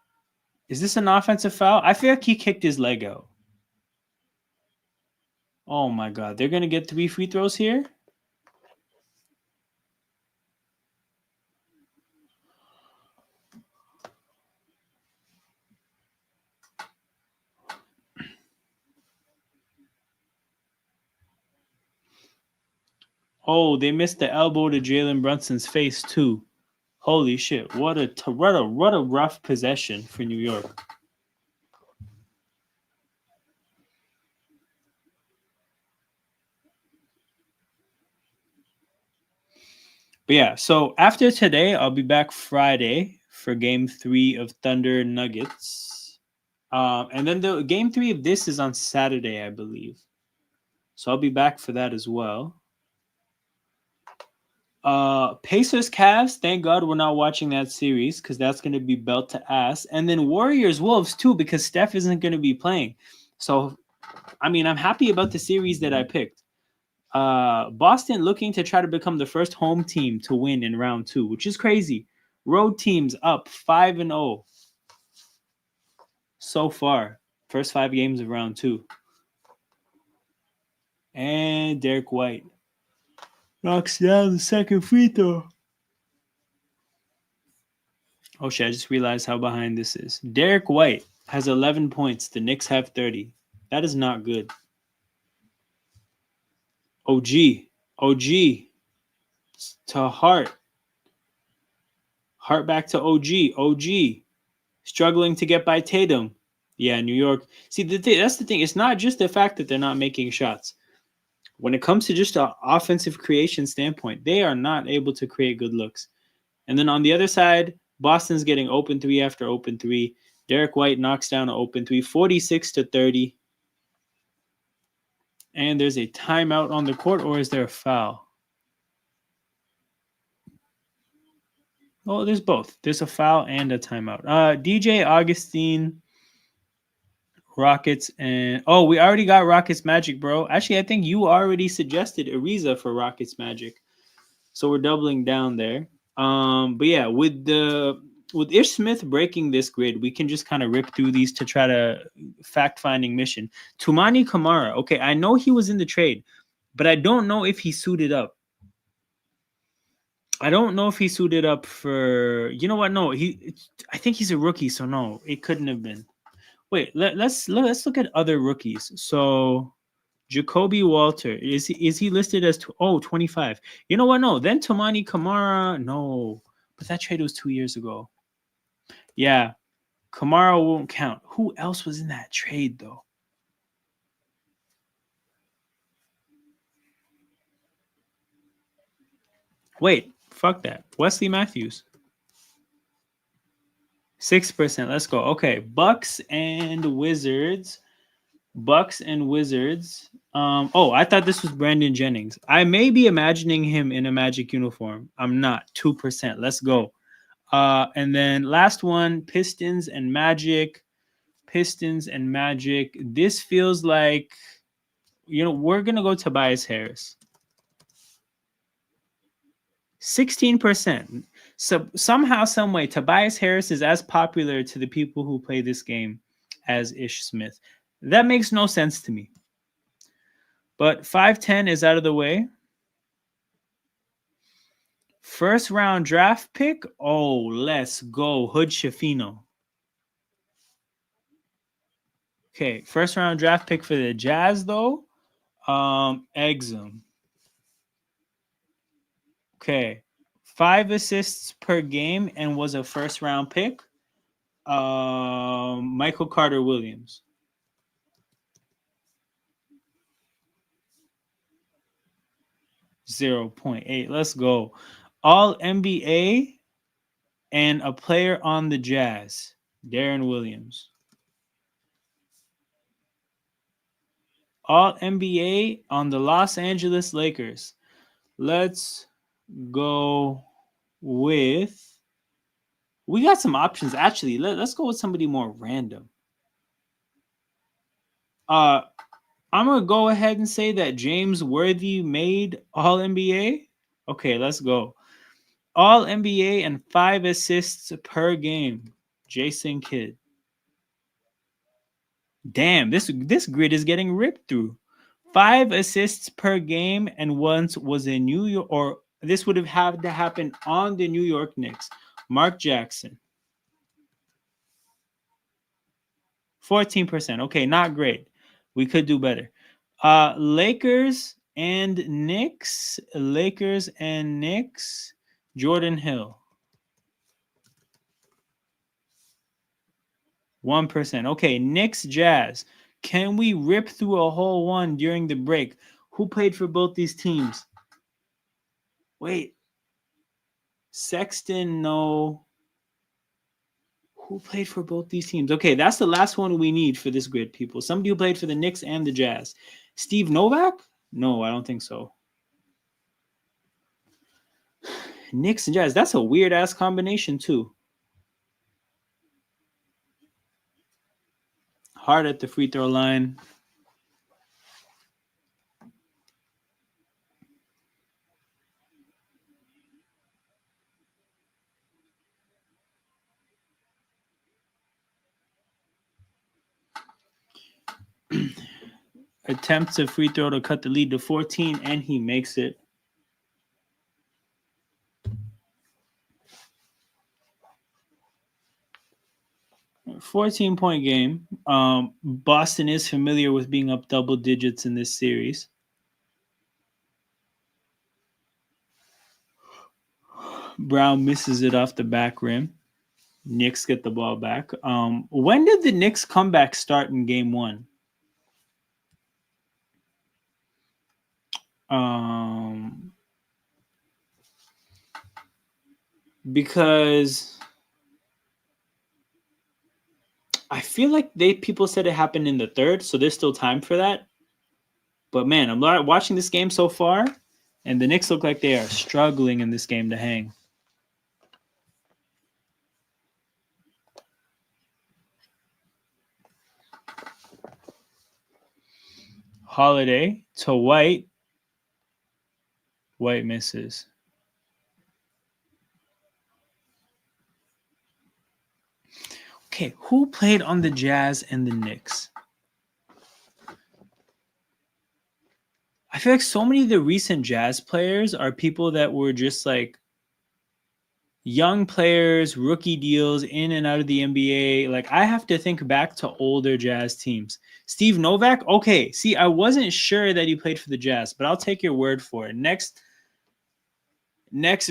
Is this an offensive foul? I feel like he kicked his leg out. Oh my God. They're going to get 3 free throws here? Oh, they missed the elbow to Jalen Brunson's face too. Holy shit. What a rough possession for New York. But yeah, so after today, I'll be back Friday for game 3 of Thunder Nuggets. And then the game 3 of this is on Saturday, I believe. So I'll be back for that as well. Pacers Cavs, thank God we're not watching that series because that's going to be belt to ass. And then Warriors Wolves too because Steph isn't going to be playing. So, I mean, I'm happy about the series that I picked. Boston looking to try to become the first home team to win in round 2, which is crazy. Road teams up 5-0 so far. First 5 games of round 2. And Derek White knocks down the second free throw. Oh shit, I just realized how behind this is. Derek White has 11 points. The Knicks have 30. That is not good. OG to Hart. Hart back to OG. Struggling to get by Tatum. Yeah, New York. See, that's the thing. It's not just the fact that they're not making shots. When it comes to just an offensive creation standpoint, they are not able to create good looks. And then on the other side, Boston's getting open 3 after open 3. Derek White knocks down an open 3, 46-30. And there's a timeout on the court, or is there a foul? Oh, there's both. There's a foul and a timeout. DJ Augustine Rockets and we already got Rockets Magic, bro. Actually, I think you already suggested Ariza for Rockets Magic, so we're doubling down there. But yeah, with Ish Smith breaking this grid, we can just kind of rip through these to try to fact finding mission. Tumani Kamara, okay, I know he was in the trade, but I don't know if he suited up. I don't know if he suited up for. You know what? No, I think he's a rookie, so no, it couldn't have been. Wait, let's look at other rookies. So Jacoby Walter, is he listed as 25? You know what? No, then Tomani Kamara, no, but that trade was 2 years ago. Yeah, Kamara won't count. Who else was in that trade though? Wait, fuck that. Wesley Matthews. 6%. Let's go. Okay, Bucks and Wizards. Bucks and Wizards. I thought this was Brandon Jennings. I may be imagining him in a Magic uniform. I'm not. 2%. Let's go. And then last one, Pistons and Magic. Pistons and Magic. This feels like, we're gonna go Tobias Harris. 16%. So somehow, some way, Tobias Harris is as popular to the people who play this game as Ish Smith. That makes no sense to me. But 5'10" is out of the way. First round draft pick. Oh, let's go. Hood Shafino. Okay, first round draft pick for the Jazz though. Exum. Okay. 5 assists per game and was a first round pick. Michael Carter Williams. 0.8. Let's go. All NBA and a player on the Jazz. Darren Williams. All NBA on the Los Angeles Lakers. Let's go with. We got some options actually. Let's go with somebody more random. I'm gonna go ahead and say that James Worthy made All NBA. Okay, let's go. All NBA and 5 assists per game. Jason Kidd. Damn, this grid is getting ripped through. 5 assists per game and once was in New York, or this would have had to happen on the New York Knicks. Mark Jackson. 14%. Okay, not great. We could do better. Lakers and Knicks. Lakers and Knicks. Jordan Hill. 1%. Okay, Knicks Jazz. Can we rip through a whole one during the break? Who played for both these teams? Wait. Sexton, no. Who played for both these teams? Okay, that's the last one we need for this grid, people. Somebody who played for the Knicks and the Jazz. Steve Novak? No, I don't think so. Knicks and Jazz. That's a weird ass combination too. Hard at the free throw line. Attempts a free throw to cut the lead to 14, and he makes it. A 14-point game. Boston is familiar with being up double digits in this series. Brown misses it off the back rim. Knicks get the ball back. When did the Knicks comeback start in game 1? Because I feel like people said it happened in the 3rd, so there's still time for that. But man, I'm watching this game so far, and the Knicks look like they are struggling in this game to hang. Holiday to White. White misses. Okay, who played on the Jazz and the Knicks? I feel like so many of the recent Jazz players are people that were just like young players, rookie deals in and out of the NBA. Like I have to think back to older Jazz teams. Steve Novak, okay. See, I wasn't sure that he played for the Jazz, but I'll take your word for it. Next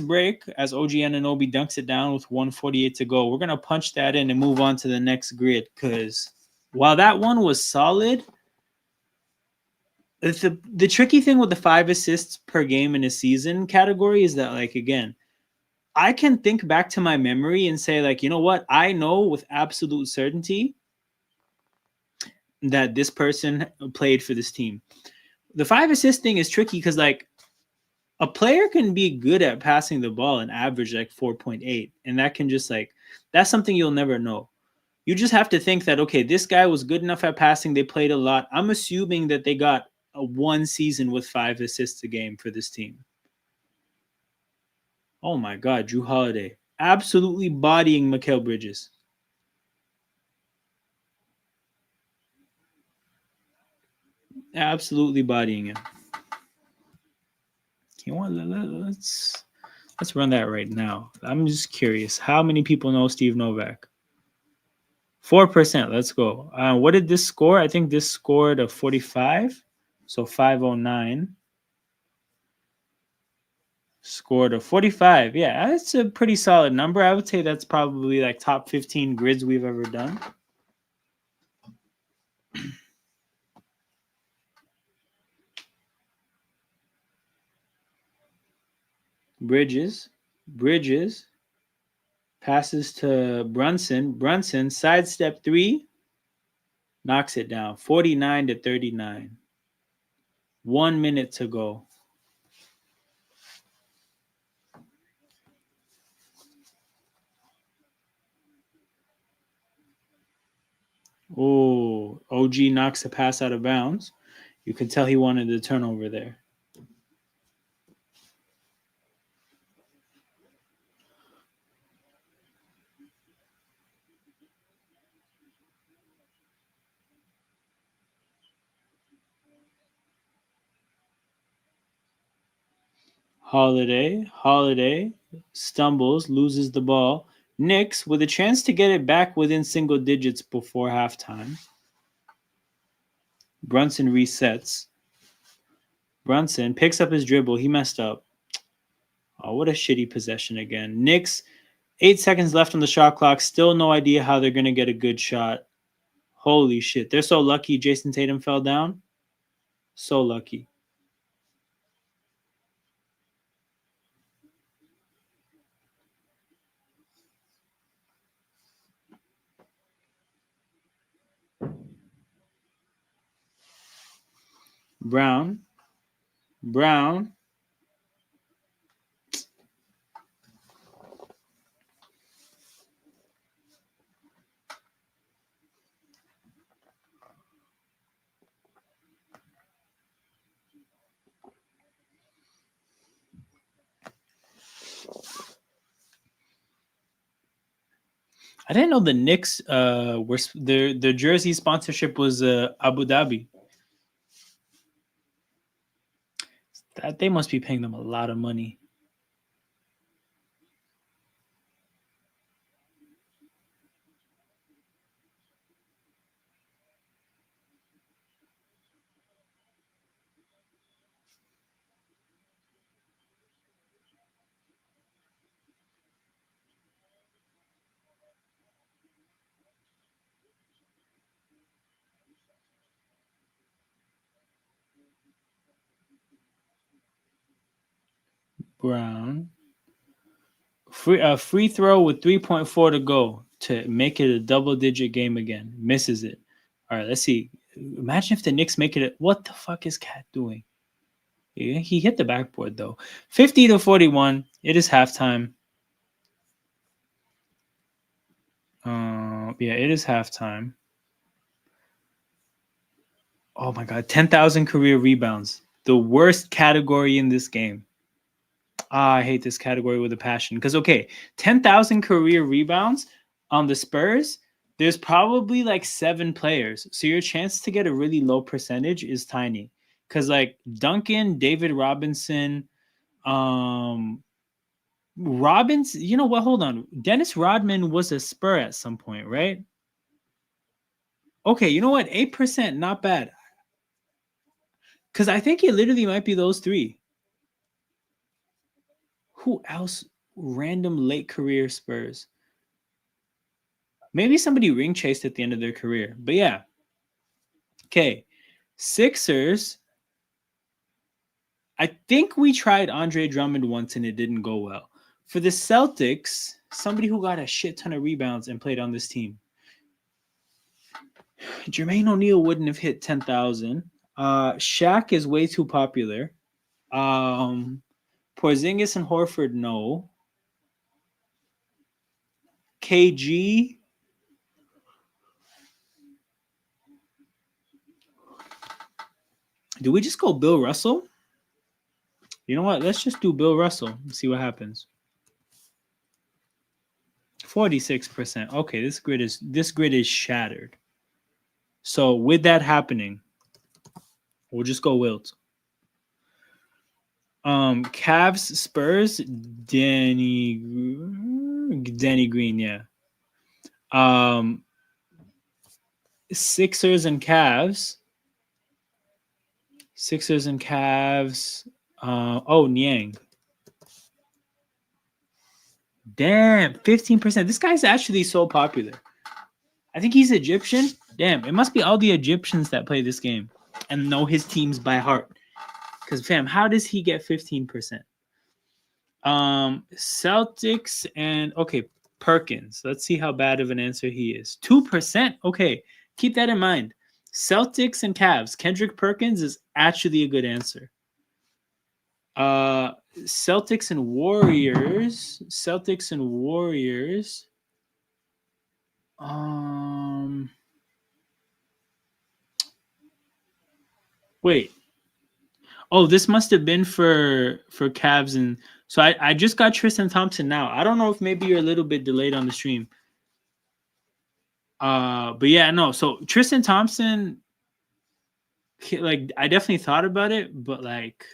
break, as OG Anunoby dunks it down with 148 to go, we're gonna punch that in and move on to the next grid. Because while that one was solid, the tricky thing with the 5 assists per game in a season category is that, like, again, I can think back to my memory and say, like, you know what? I know with absolute certainty that this person played for this team. The 5 assist thing is tricky because, like, a player can be good at passing the ball and average like 4.8. And that can just, like, that's something you'll never know. You just have to think that, okay, this guy was good enough at passing. They played a lot. I'm assuming that they got a one season with 5 assists a game for this team. Oh my God, Drew Holiday. Absolutely bodying Mikal Bridges. Absolutely bodying him. You want let's run that right now. I'm just curious. How many people know Steve Novak? 4%. Let's go. What did this score? I think this scored a 45. So 509. Scored a 45. Yeah, that's a pretty solid number. I would say that's probably like top 15 grids we've ever done. Bridges passes to Brunson. Brunson sidestep 3, knocks it down. 49 to 39. 1 minute to go. Oh, OG knocks a pass out of bounds. You could tell he wanted the turnover there. Holiday stumbles, loses the ball. Knicks with a chance to get it back within single digits before halftime. Brunson resets. Brunson picks up his dribble. He messed up. Oh, what a shitty possession again. Knicks, 8 seconds left on the shot clock. Still no idea how they're going to get a good shot. Holy shit. They're so lucky Jason Tatum fell down. So lucky. Brown. I didn't know the Knicks were their jersey sponsorship was Abu Dhabi. That they must be paying them a lot of money. Brown. Free throw with 3.4 to go to make it a double digit game again. Misses it. All right, let's see. Imagine if the Knicks make it. What the fuck is Cat doing? He hit the backboard though. 50 to 41. It is halftime. Yeah, it is halftime. Oh my God, 10,000 career rebounds. The worst category in this game. I hate this category with a passion. Because, okay, 10,000 career rebounds on the Spurs, there's probably like 7 players. So your chance to get a really low percentage is tiny. Because, like, Duncan, David Robinson, Robbins, you know what? Hold on. Dennis Rodman was a Spur at some point, right? Okay, you know what? 8%, not bad. Because I think it literally might be those 3. Who else? Random late career Spurs. Maybe somebody ring chased at the end of their career. But yeah. Okay. Sixers. I think we tried Andre Drummond once and it didn't go well. For the Celtics, somebody who got a shit ton of rebounds and played on this team. Jermaine O'Neal wouldn't have hit 10,000. Shaq is way too popular. Porzingis and Horford, no. KG. Do we just go Bill Russell? You know what? Let's just do Bill Russell and see what happens. 46%. Okay, this grid is shattered. So with that happening, we'll just go Wilt. Cavs, Spurs, Danny Green, yeah. Sixers and Cavs. Niang. Damn, 15%. This guy's actually so popular. I think he's Egyptian. Damn, it must be all the Egyptians that play this game and know his teams by heart. Because, fam, how does he get 15%? Celtics and, okay, Perkins. Let's see how bad of an answer he is. 2%? Okay, keep that in mind. Celtics and Cavs. Kendrick Perkins is actually a good answer. Celtics and Warriors. Wait. Oh, this must have been for Cavs, and so I just got Tristan Thompson now. I don't know if maybe you're a little bit delayed on the stream. But yeah, no. So Tristan Thompson, like, I definitely thought about it, but like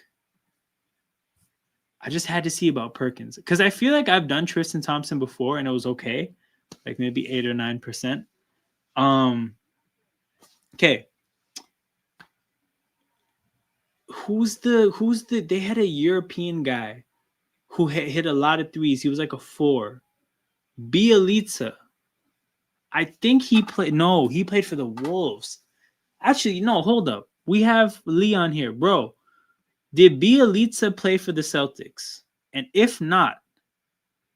I just had to see about Perkins because I feel like I've done Tristan Thompson before and it was okay, like maybe 8 or 9%. Okay. Who's the? They had a European guy who hit a lot of threes. He was like a 4. Bielitsa. I think he played. No, he played for the Wolves. Actually, no. Hold up. We have Leon here, bro. Did Bielitsa play for the Celtics? And if not,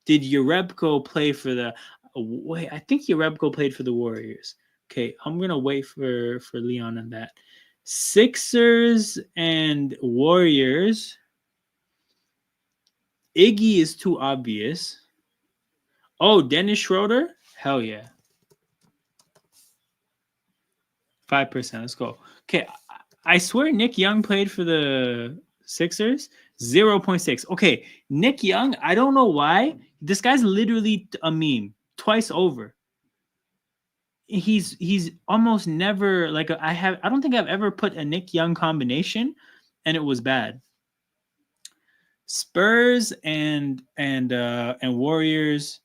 did Jerebko play for the? Wait, I think Jerebko played for the Warriors. Okay, I'm gonna wait for Leon on that. Sixers and Warriors. Iggy is too obvious. Oh, Dennis Schroeder? Hell yeah. 5%. Let's go. Okay, I swear Nick Young played for the Sixers. 0.6. Okay, Nick Young, I don't know why. This guy's literally a meme twice over. He's almost never like I don't think I've ever put a Nick Young combination and it was bad. Spurs and Warriors.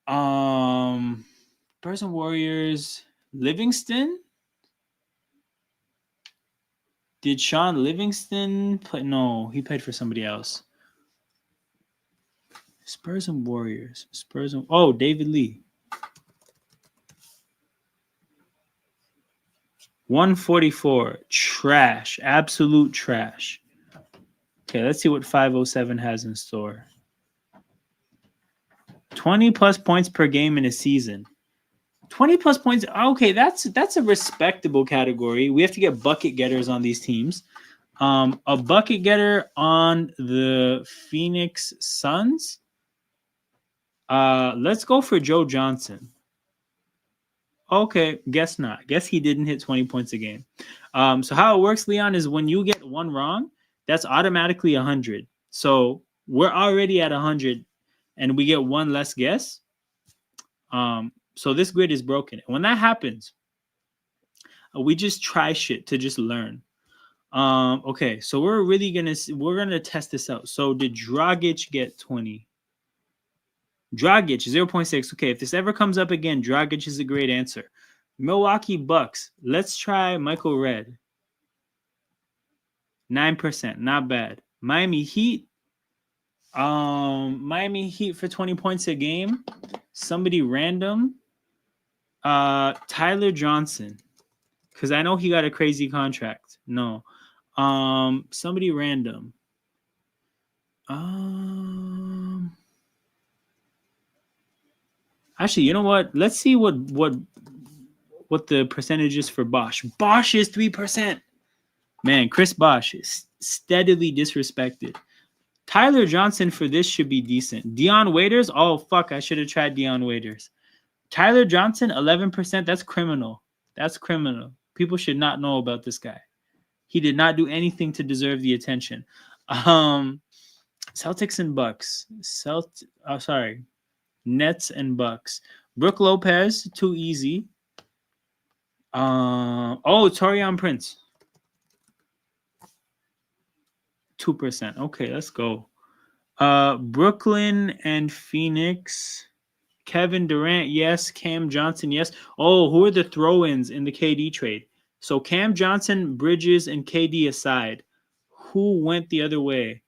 Spurs and Warriors. Livingston. Did Sean Livingston play? No, he played for somebody else. Spurs and Warriors. David Lee. 144. Trash. Absolute trash. Okay, let's see what 507 has in store. 20 plus points per game in a season. 20 plus points. Okay, that's a respectable category. We have to get bucket getters on these teams. A bucket getter on the Phoenix Suns. Let's go for Joe Johnson. Okay, guess not. Guess he didn't hit 20 points a game. So how it works, Leon, is when you get one wrong, that's automatically 100. So we're already at 100, and we get one less guess. So this grid is broken. When that happens, we just try shit to just learn. Okay, so we're gonna test this out. So did Dragic get 20? Dragic 0.6. Okay, if this ever comes up again, Dragic is a great answer. Milwaukee Bucks. Let's try Michael Redd. 9%, not bad. Miami Heat. Miami Heat for 20 points a game. Somebody random. Tyler Johnson. Because I know he got a crazy contract. No. Somebody random. Actually, you know what? Let's see what the percentage is for Bosch. Bosch is 3%. Man, Chris Bosch is steadily disrespected. Tyler Johnson for this should be decent. Dion Waiters? Oh, fuck. I should have tried Dion Waiters. Tyler Johnson, 11%. That's criminal. That's criminal. People should not know about this guy. He did not do anything to deserve the attention. Celtics and Bucks. Nets and Bucks. Brook Lopez, too easy. Torian Prince. 2%. Okay, let's go. Brooklyn and Phoenix. Kevin Durant, yes. Cam Johnson, yes. Oh, who are the throw-ins in the KD trade? So Cam Johnson, Bridges, and KD aside, who went the other way?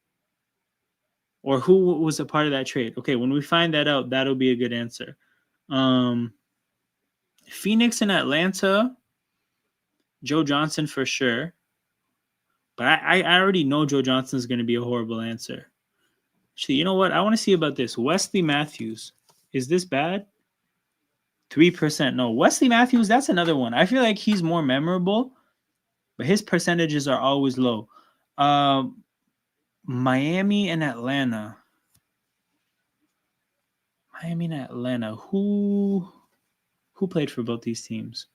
Or who was a part of that trade? Okay, when we find that out, that'll be a good answer. Phoenix and Atlanta, Joe Johnson for sure. But I already know Joe Johnson is going to be a horrible answer. Actually, you know what? I want to see about this. Wesley Matthews. Is this bad? 3%. No, Wesley Matthews, that's another one. I feel like he's more memorable, but his percentages are always low. Miami and Atlanta. Who played for both these teams?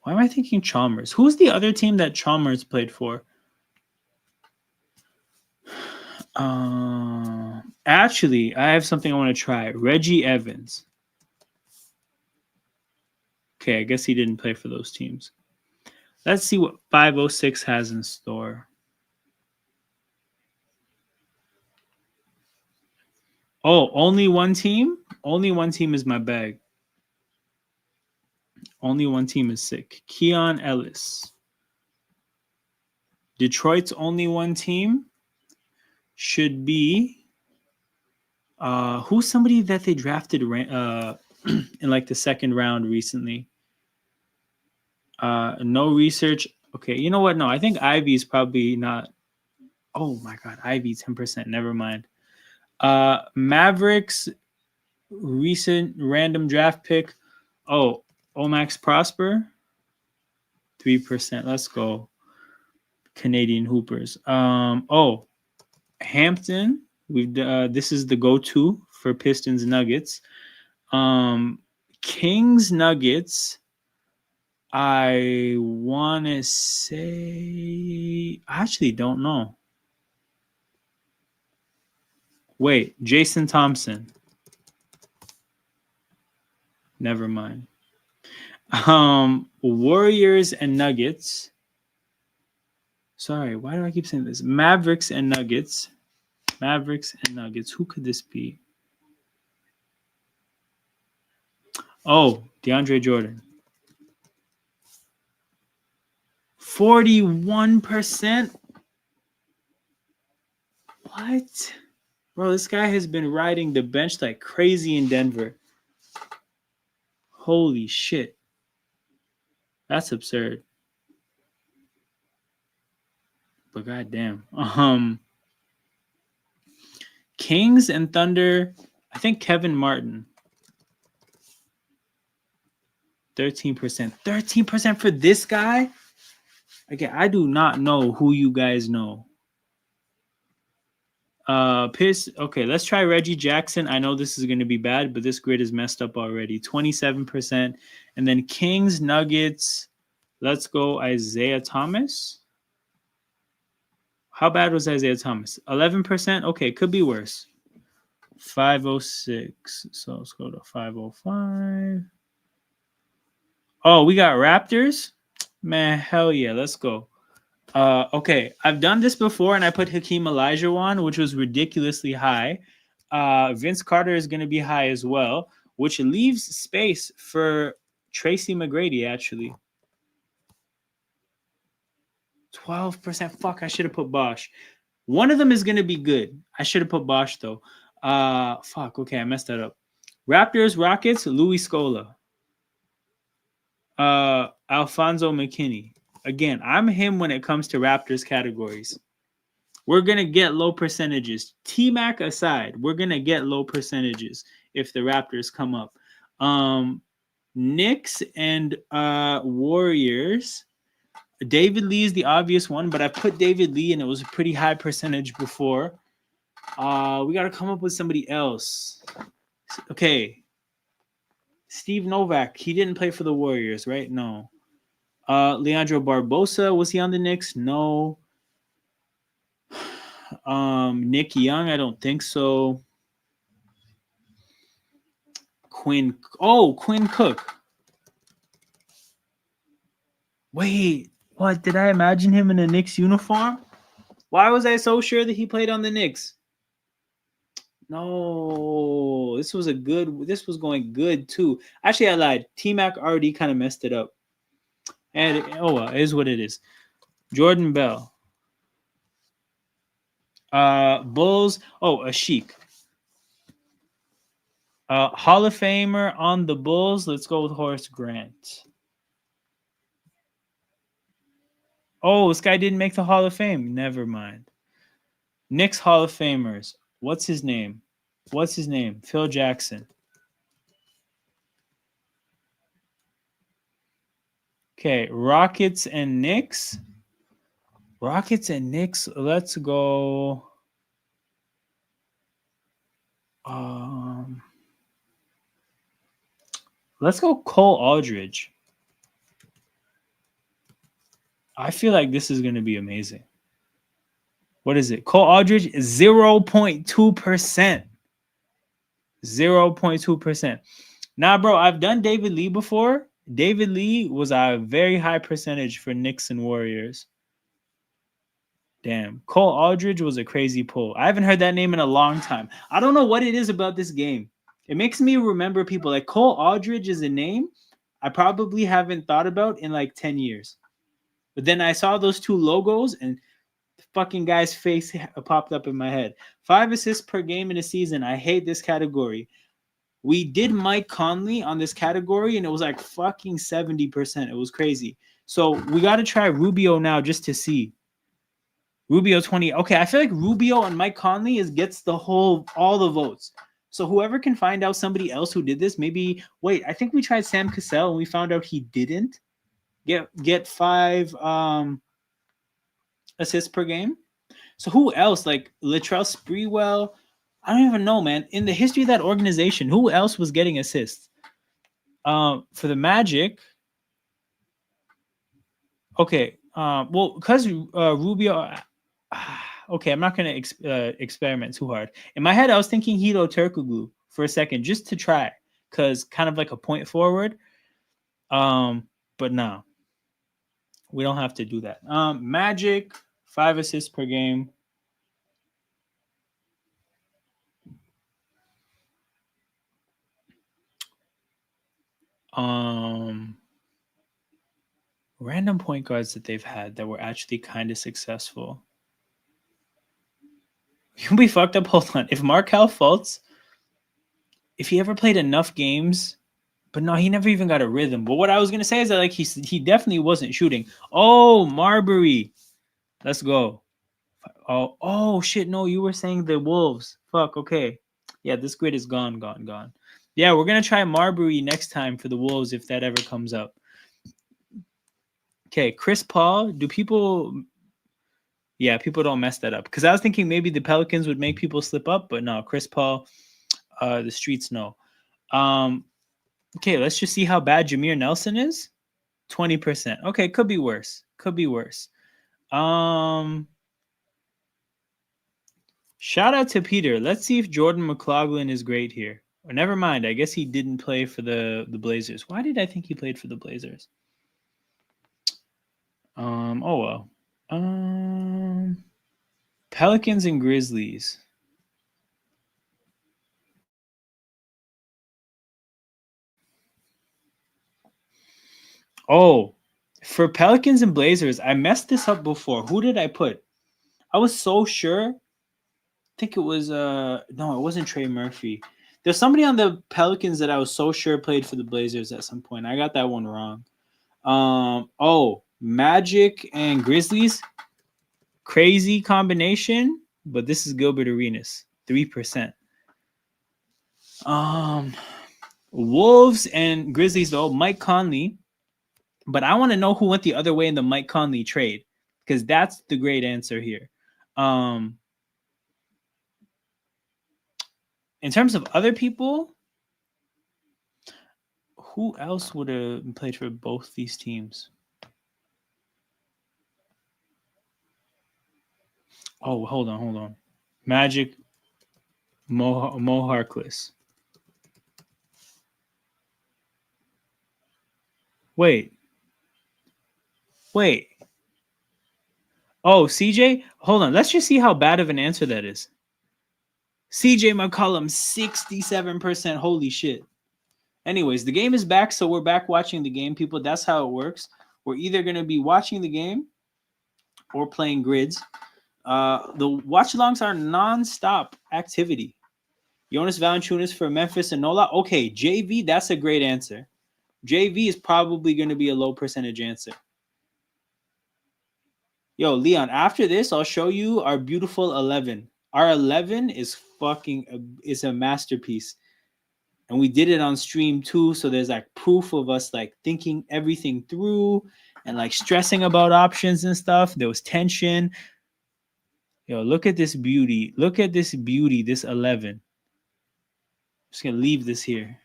Why am I thinking Chalmers? Who's the other team that Chalmers played for? Actually, I have something I want to try. Reggie Evans. Okay, I guess he didn't play for those teams. Let's see what 506 has in store. Oh, only one team? Only one team is my bag. Only one team is sick. Keon Ellis. Detroit's only one team should be who's somebody that they drafted in like the second round recently. No research. Okay, you know what? No, I think Ivy's probably not. Oh my god, Ivy 10%. Never mind. Mavericks recent random draft pick. Oh, Omax Prosper. 3%. Let's go. Canadian Hoopers. Hampton. This is the go-to for Pistons Nuggets. Kings Nuggets. I want to say I actually don't know. Wait, Jason Thompson. Never mind. Warriors and Nuggets. Sorry, why do I keep saying this? Mavericks and Nuggets. Who could this be? Oh, DeAndre Jordan. 41%? What? Bro, this guy has been riding the bench like crazy in Denver. Holy shit. That's absurd. But goddamn. Kings and Thunder. I think Kevin Martin. 13%. 13% for this guy? Okay, I do not know who you guys know. Pierce. Okay, let's try Reggie Jackson. I know this is going to be bad, but this grid is messed up already. 27%. And then Kings, Nuggets. Let's go Isaiah Thomas. How bad was Isaiah Thomas? 11%? Okay, could be worse. 506. So let's go to 505. Oh, we got Raptors? Man, hell yeah. Let's go. Okay, I've done this before, and I put Hakeem Olajuwon, which was ridiculously high. Vince Carter is going to be high as well, which leaves space for Tracy McGrady, actually. 12%. Fuck, I should have put Bosch. One of them is going to be good. I should have put Bosch, though. Fuck, okay, I messed that up. Raptors, Rockets, Louis Scola. Alfonso McKinney. Again, I'm him when it comes to Raptors categories. We're going to get low percentages. T-Mac aside, we're going to get low percentages if the Raptors come up. Knicks and Warriors. David Lee is the obvious one, but I put David Lee and it was a pretty high percentage before. We got to come up with somebody else. Okay. Steve Novak. He didn't play for the Warriors, right? No. Leandro Barbosa. Was he on the Knicks? No. Nick Young. I don't think so. Quinn Cook. Wait. What? Did I imagine him in a Knicks uniform? Why was I so sure that he played on the Knicks? No, this was going good too. Actually, I lied. T-Mac already kind of messed it up. And well, it is what it is. Jordan Bell. Bulls. Oh, Ashik. Hall of Famer on the Bulls. Let's go with Horace Grant. Oh, this guy didn't make the Hall of Fame. Never mind. Knicks Hall of Famers. What's his name? Phil Jackson. Okay, Rockets and Knicks. Let's go. Let's go Cole Aldridge. I feel like this is going to be amazing. What is it? Cole Aldridge, 0.2%. 0.2%. Nah, bro, I've done David Lee before. David Lee was a very high percentage for Knicks and Warriors. Damn. Cole Aldridge was a crazy pull. I haven't heard that name in a long time. I don't know what it is about this game. It makes me remember people. Like Cole Aldridge is a name I probably haven't thought about in like 10 years. But then I saw those two logos and the fucking guy's face popped up in my head. 5 assists per game in a season. I hate this category. We did Mike Conley on this category and it was like fucking 70%. It was crazy. So we got to try Rubio now just to see. Rubio 20. Okay, I feel like Rubio and Mike Conley gets all the votes. So whoever can find out somebody else who did this, maybe wait. I think we tried Sam Cassell and we found out he didn't get 5 assists per game. So who else? Like Latrell Sprewell? I don't even know, man. In the history of that organization, who else was getting assists? For the Magic. Okay. Well, because Rubio. Okay, I'm not going to experiment too hard. In my head, I was thinking Hito Turkoglu for a second, just to try, because kind of like a point forward. But no, we don't have to do that. Magic, 5 assists per game. Random point guards that they've had that were actually kind of successful. You'll be fucked up. Hold on. If Markelle Fultz, if he ever played enough games, but no, he never even got a rhythm. But what I was gonna say is that like he definitely wasn't shooting. Oh, Marbury, let's go. Oh shit. No, you were saying the Wolves. Fuck. Okay. Yeah, this grid is gone. Yeah, we're gonna try Marbury next time for the Wolves if that ever comes up. Okay, Chris Paul. Do people Yeah, people don't mess that up. Because I was thinking maybe the Pelicans would make people slip up, but no, Chris Paul, the streets know. Okay, let's just see how bad Jameer Nelson is. 20%. Okay, could be worse. Could be worse. Shout out to Peter. Let's see if Jordan McLaughlin is great here. Or never mind. I guess he didn't play for the Blazers. Why did I think he played for the Blazers? Oh well. Pelicans and Grizzlies. Oh, for Pelicans and Blazers, I messed this up before. Who did I put? I was so sure. I think it was no, it wasn't Trey Murphy. There's somebody on the Pelicans that I was so sure played for the Blazers at some point. I got that one wrong. Oh, Magic and Grizzlies. Crazy combination, but this is Gilbert Arenas. 3%. Wolves and Grizzlies though, Mike Conley. But I want to know who went the other way in the Mike Conley trade, because that's the great answer here. In terms of other people, who else would have played for both these teams? Oh, hold on. Magic, Mo Harkless. Wait. Oh, CJ? Hold on. Let's just see how bad of an answer that is. CJ McCollum, 67%. Holy shit. Anyways, the game is back, so we're back watching the game, people. That's how it works. We're either going to be watching the game or playing grids. The watch-alongs are non-stop activity. Jonas Valanciunas for Memphis and Nola. Okay, JV, that's a great answer. JV is probably going to be a low percentage answer. Yo, Leon, after this, I'll show you our beautiful 11. Our 11 is is a masterpiece. And we did it on stream too, so there's like proof of us like thinking everything through and like stressing about options and stuff. There was tension. Yo, look at this beauty. Look at this beauty, this 11. I'm just going to leave this here.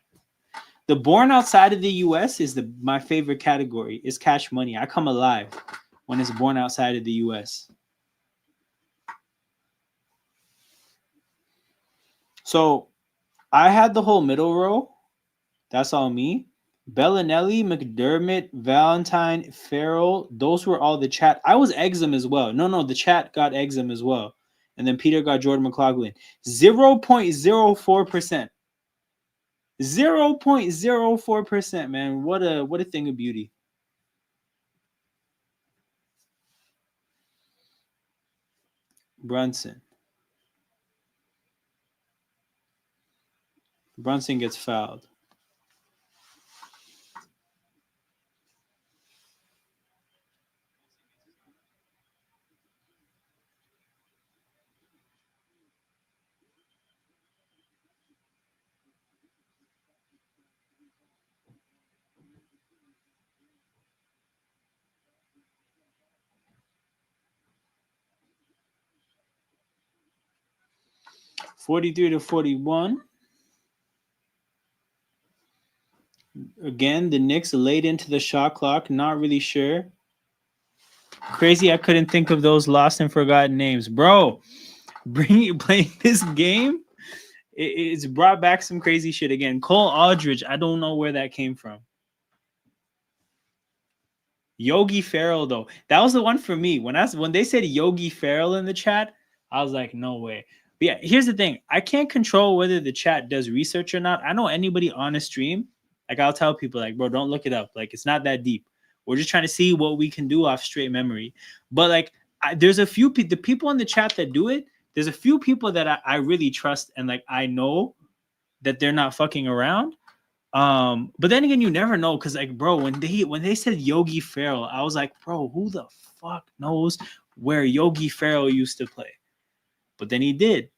The born outside of the US is my favorite category. It's cash money. I come alive when it's born outside of the US. So I had the whole middle row. That's all me. Bellinelli, McDermott, Valentine, Farrell. Those were all the chat. I was Exum as well. No, the chat got Exum as well. And then Peter got Jordan McLaughlin. 0.04%. 0.04%, man. What a thing of beauty. Brunson gets fouled. $43-41. Again, the Knicks late into the shot clock. Not really sure. Crazy, I couldn't think of those lost and forgotten names. Bro, playing this game, it's brought back some crazy shit again. Cole Aldridge, I don't know where that came from. Yogi Ferrell, though. That was the one for me. When they said Yogi Ferrell in the chat, I was like, no way. But yeah, here's the thing. I can't control whether the chat does research or not. I know anybody on a stream, like I'll tell people, like, bro, don't look it up. Like, it's not that deep. We're just trying to see what we can do off straight memory. But like, there's a few the people in the chat that do it. There's a few people that I really trust, and like I know that they're not fucking around. But then again, you never know, because like, bro, when they said Yogi Ferrell, I was like, bro, who the fuck knows where Yogi Ferrell used to play? But then he did.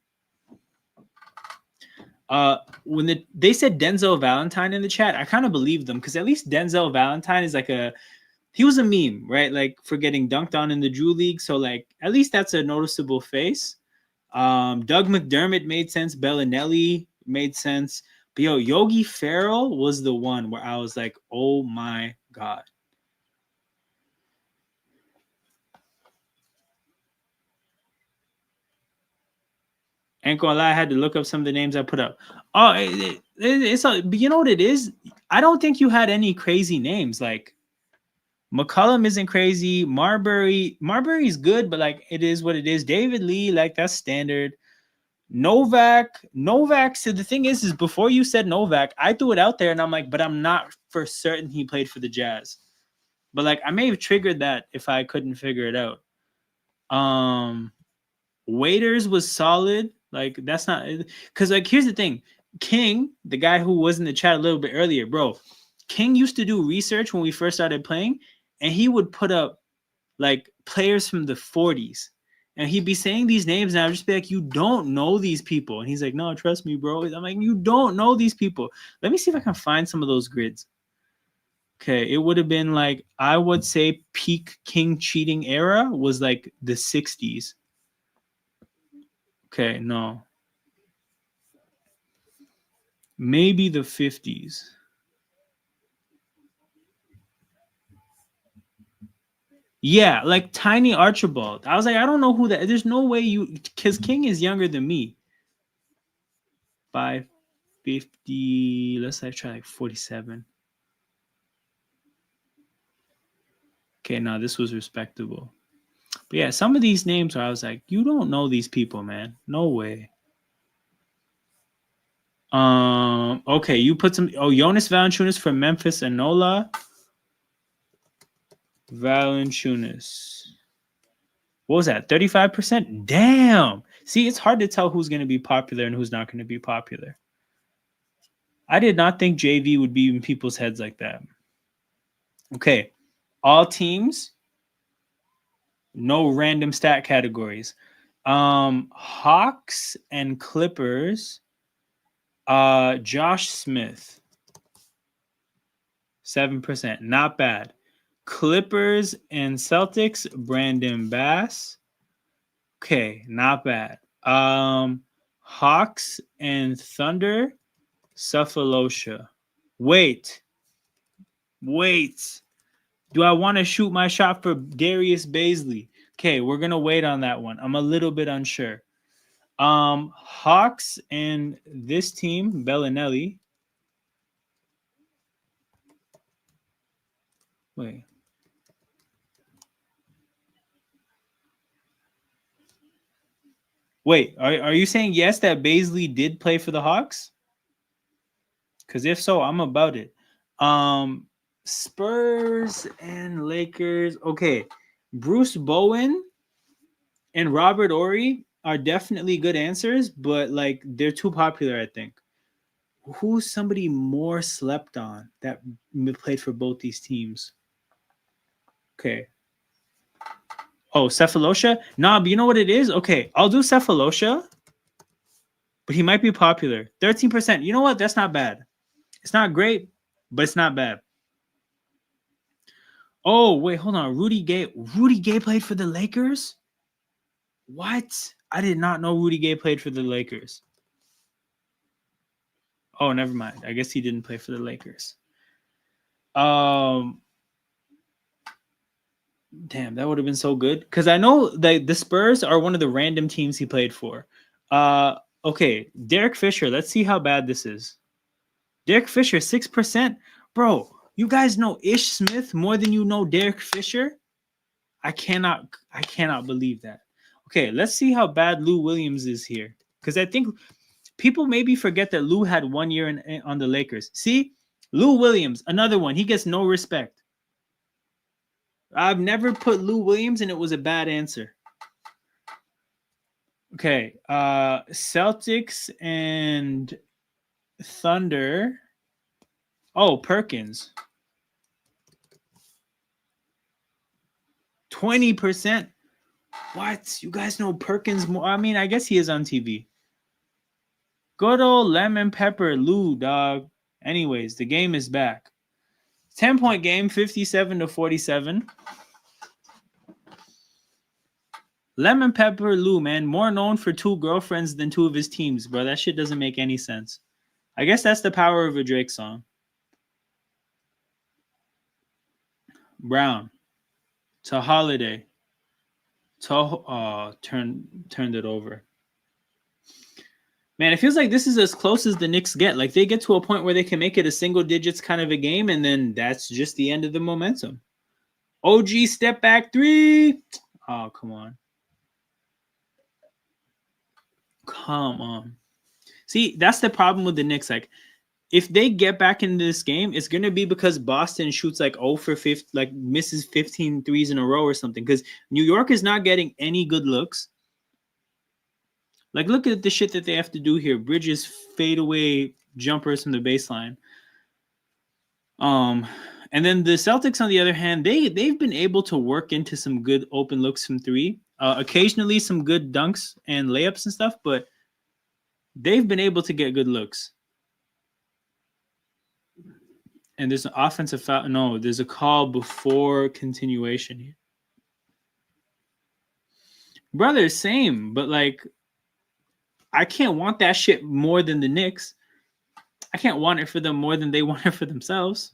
When they said Denzel Valentine in the chat, I kind of believed them, because at least Denzel Valentine is like a he was a meme, right? Like for getting dunked on in the Drew League. So like at least that's a noticeable face. Doug McDermott made sense. Bellinelli made sense. But yo, Yogi Ferrell was the one where I was like, oh my God. Ain't gonna lie, I had to look up some of the names I put up. Oh, but you know what it is? I don't think you had any crazy names. Like McCollum isn't crazy. Marbury's good, but like it is what it is. David Lee, like that's standard. Novak. So the thing is before you said Novak, I threw it out there and I'm like, but I'm not for certain he played for the Jazz. But like I may have triggered that if I couldn't figure it out. Waiters was solid. Like that's not because like here's the thing. King, the guy who was in the chat a little bit earlier, bro. King used to do research when we first started playing, and he would put up like players from the 40s. And he'd be saying these names, and I'd just be like, you don't know these people. And he's like, no, trust me, bro. I'm like, you don't know these people. Let me see if I can find some of those grids. Okay, it would have been like, I would say peak King cheating era was like the 60s. Okay, no. Maybe the 50s. Yeah, like Tiny Archibald. I was like, I don't know who that. There's no way because King is younger than me. 550. Let's say try like 47. Okay, no, this was respectable. But yeah, some of these names where I was like, you don't know these people, man. No way. Okay, you put some. Oh, Jonas Valanciunas from Memphis and Nola. Valanciunas. What was that? 35%? Damn. See, it's hard to tell who's going to be popular and who's not going to be popular. I did not think JV would be in people's heads like that. Okay. All teams. No random stat categories. Hawks and Clippers. Josh Smith. 7%. Not bad. Clippers and Celtics, Brandon Bass. Okay, not bad. Hawks and Thunder, Cephalosha. Wait. Do I want to shoot my shot for Darius Baisley? Okay, we're gonna wait on that one. I'm a little bit unsure. Hawks and this team, Bellinelli. Wait. Wait, are you saying yes that Baisley did play for the Hawks? Because if so, I'm about it. Spurs and Lakers. Okay, Bruce Bowen and Robert Ory are definitely good answers, but like they're too popular, I think. Who's somebody more slept on that played for both these teams? Okay. Oh, Cephalosha? Nah, but you know what it is? Okay, I'll do Cephalosha, but he might be popular. 13%. You know what? That's not bad. It's not great, but it's not bad. Oh, wait, hold on. Rudy Gay. Rudy Gay played for the Lakers? What? I did not know Rudy Gay played for the Lakers. Oh, never mind. I guess he didn't play for the Lakers. Damn, that would have been so good. Because I know the Spurs are one of the random teams he played for. Okay, Derek Fisher. Let's see how bad this is. Derek Fisher, 6%. Bro, you guys know Ish Smith more than you know Derek Fisher? I cannot believe that. Okay, let's see how bad Lou Williams is here. Because I think people maybe forget that Lou had 1 year on the Lakers. See? Lou Williams, another one. He gets no respect. I've never put Lou Williams, and it was a bad answer. Okay, Celtics and Thunder. Oh, Perkins. 20%. What? You guys know Perkins more? I mean, I guess he is on TV. Good old lemon pepper Lou, dog. Anyways, the game is back. 10-point game, 57-47. Lemon Pepper Lou, man, more known for 2 girlfriends than 2 of his teams, bro. That shit doesn't make any sense. I guess that's the power of a Drake song. Brown to Holiday to turned it over. Man, it feels like this is as close as the Knicks get. Like they get to a point where they can make it a single digits kind of a game, and then that's just the end of the momentum. OG step back 3. Oh, come on. Come on. See, that's the problem with the Knicks. Like, if they get back into this game, it's going to be because Boston shoots like 0 for 50, like misses 15 threes in a row or something. Because New York is not getting any good looks. Like, look at the shit that they have to do here. Bridges fadeaway jumpers from the baseline. And then the Celtics, on the other hand, they've been able to work into some good open looks from 3. Occasionally some good dunks and layups and stuff, but they've been able to get good looks. And there's an offensive foul. No, there's a call before continuation here. Brother, same, but like, I can't want that shit more than the Knicks. I can't want it for them more than they want it for themselves.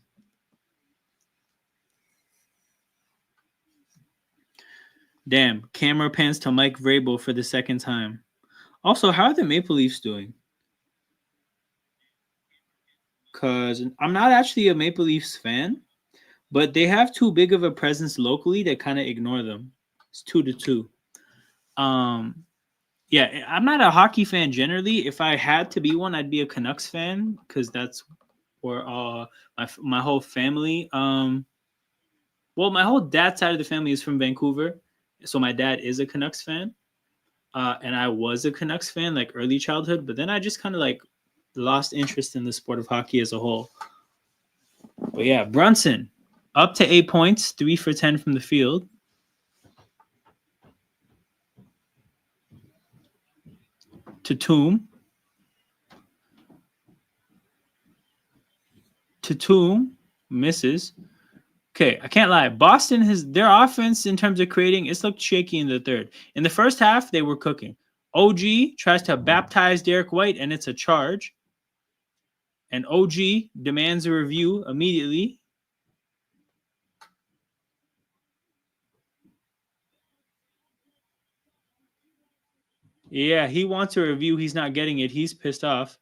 Damn, camera pans to Mike Vrabel for the second time. Also, how are the Maple Leafs doing? Because I'm not actually a Maple Leafs fan, but they have too big of a presence locally that kind of ignore them. It's 2-2. Yeah, I'm not a hockey fan generally. If I had to be one, I'd be a Canucks fan because that's where my whole family. Well, my whole dad's side of the family is from Vancouver, so my dad is a Canucks fan, and I was a Canucks fan like early childhood. But then I just kind of like lost interest in the sport of hockey as a whole. But yeah, Brunson up to 8 points, 3 for 10 from the field. Tatum misses. Okay, I can't lie. Boston has their offense in terms of creating, it's looked shaky in the third. In the first half, they were cooking. OG tries to baptize Derek White, and it's a charge. And OG demands a review immediately. Yeah, he wants a review. He's not getting it. He's pissed off.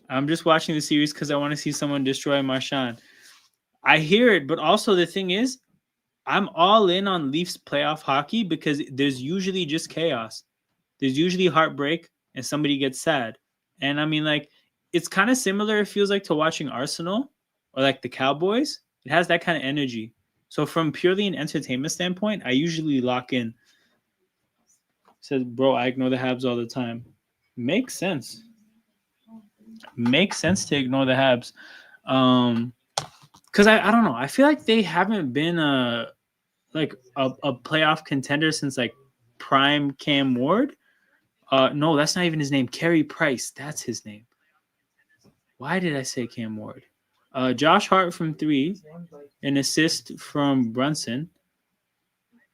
I'm just watching the series because I want to see someone destroy Marchand. I hear it, but also the thing is, I'm all in on Leafs playoff hockey because there's usually just chaos. There's usually heartbreak and somebody gets sad. And I mean, like, it's kind of similar, it feels like, to watching Arsenal or like the Cowboys. It has that kind of energy. So from purely an entertainment standpoint, I usually lock in. Says, bro, I ignore the Habs all the time. Makes sense. Makes sense to ignore the Habs. Because I don't know. I feel like they haven't been a playoff contender since like prime Cam Ward. No, that's not even his name. Carey Price. That's his name. Why did I say Cam Ward? Josh Hart from 3. An assist from Brunson.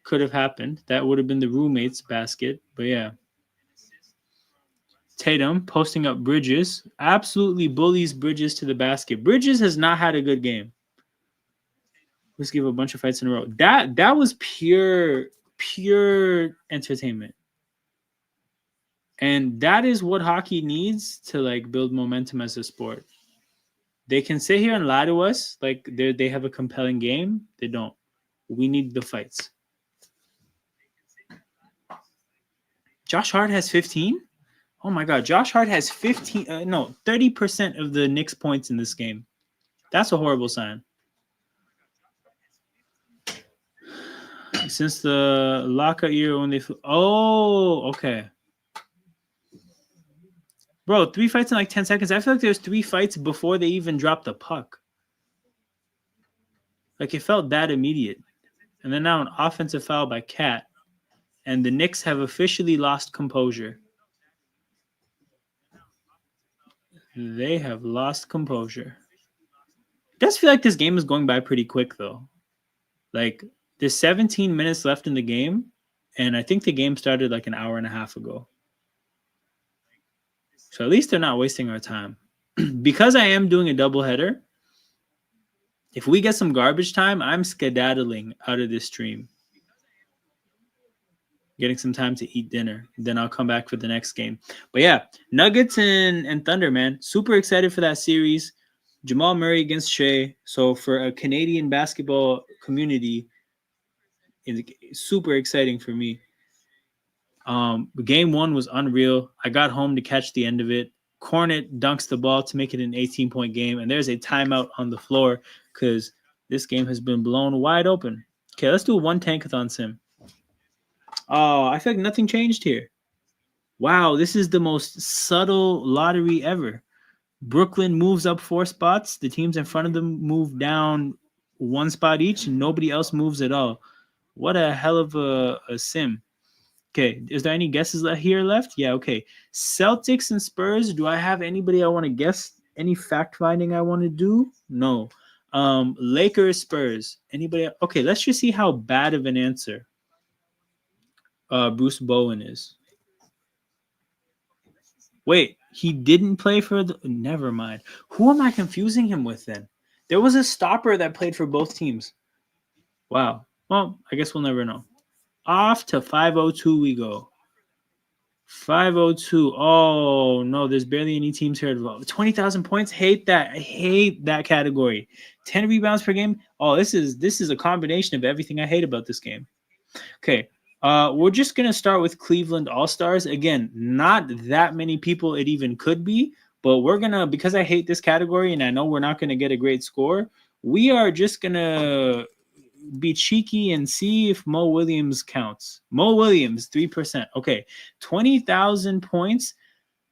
Could have happened. That would have been the roommate's basket. But yeah. Tatum posting up Bridges. Absolutely bullies Bridges to the basket. Bridges has not had a good game. Let's give a bunch of fights in a row. That was pure entertainment. And that is what hockey needs to like build momentum as a sport. They can sit here and lie to us like they have a compelling game. They don't. We need the fights. Josh Hart has 15? Oh my God. Josh Hart has 30% of the Knicks points in this game. That's a horrible sign. Since the lockout year when they... Oh, okay. Bro, 3 fights in like 10 seconds. I feel like there's 3 fights before they even dropped the puck. Like it felt that immediate. And then now an offensive foul by Cat. And the Knicks have officially lost composure. They have lost composure. It does feel like this game is going by pretty quick, though. Like, there's 17 minutes left in the game, and I think the game started like an hour and a half ago. So at least they're not wasting our time. Because I am doing a doubleheader, if we get some garbage time, I'm skedaddling out of this stream. Getting some time to eat dinner. Then I'll come back for the next game. But yeah, Nuggets and Thunder, man. Super excited for that series. Jamal Murray against Shea. So for a Canadian basketball community, it's super exciting for me. Game 1 was unreal. I got home to catch the end of it. Cornet dunks the ball to make it an 18-point game, and there's a timeout on the floor because this game has been blown wide open. Okay, let's do one tankathon sim. Oh, I feel like nothing changed here. Wow, this is the most subtle lottery ever. Brooklyn moves up 4 spots. The teams in front of them move down 1 spot each, and nobody else moves at all. What a hell of a sim. Okay, is there any guesses here left? Yeah, okay. Celtics and Spurs. Do I have anybody I want to guess? Any fact finding I want to do? No. Lakers, Spurs. Anybody? Okay, let's just see how bad of an answer Bruce Bowen is. Wait, he didn't play for the... Never mind. Who am I confusing him with then? There was a stopper that played for both teams. Wow. Well, I guess we'll never know. Off to 502 we go. 502. Oh, no, there's barely any teams here involved. 20,000 points. Hate that. I hate that category. 10 rebounds per game. Oh, this is a combination of everything I hate about this game. Okay. We're just going to start with Cleveland All-Stars. Again, not that many people it even could be, but we're going to, because I hate this category and I know we're not going to get a great score, we are just going to be cheeky and see if Mo Williams counts. Mo Williams, 3%. Okay, 20,000 points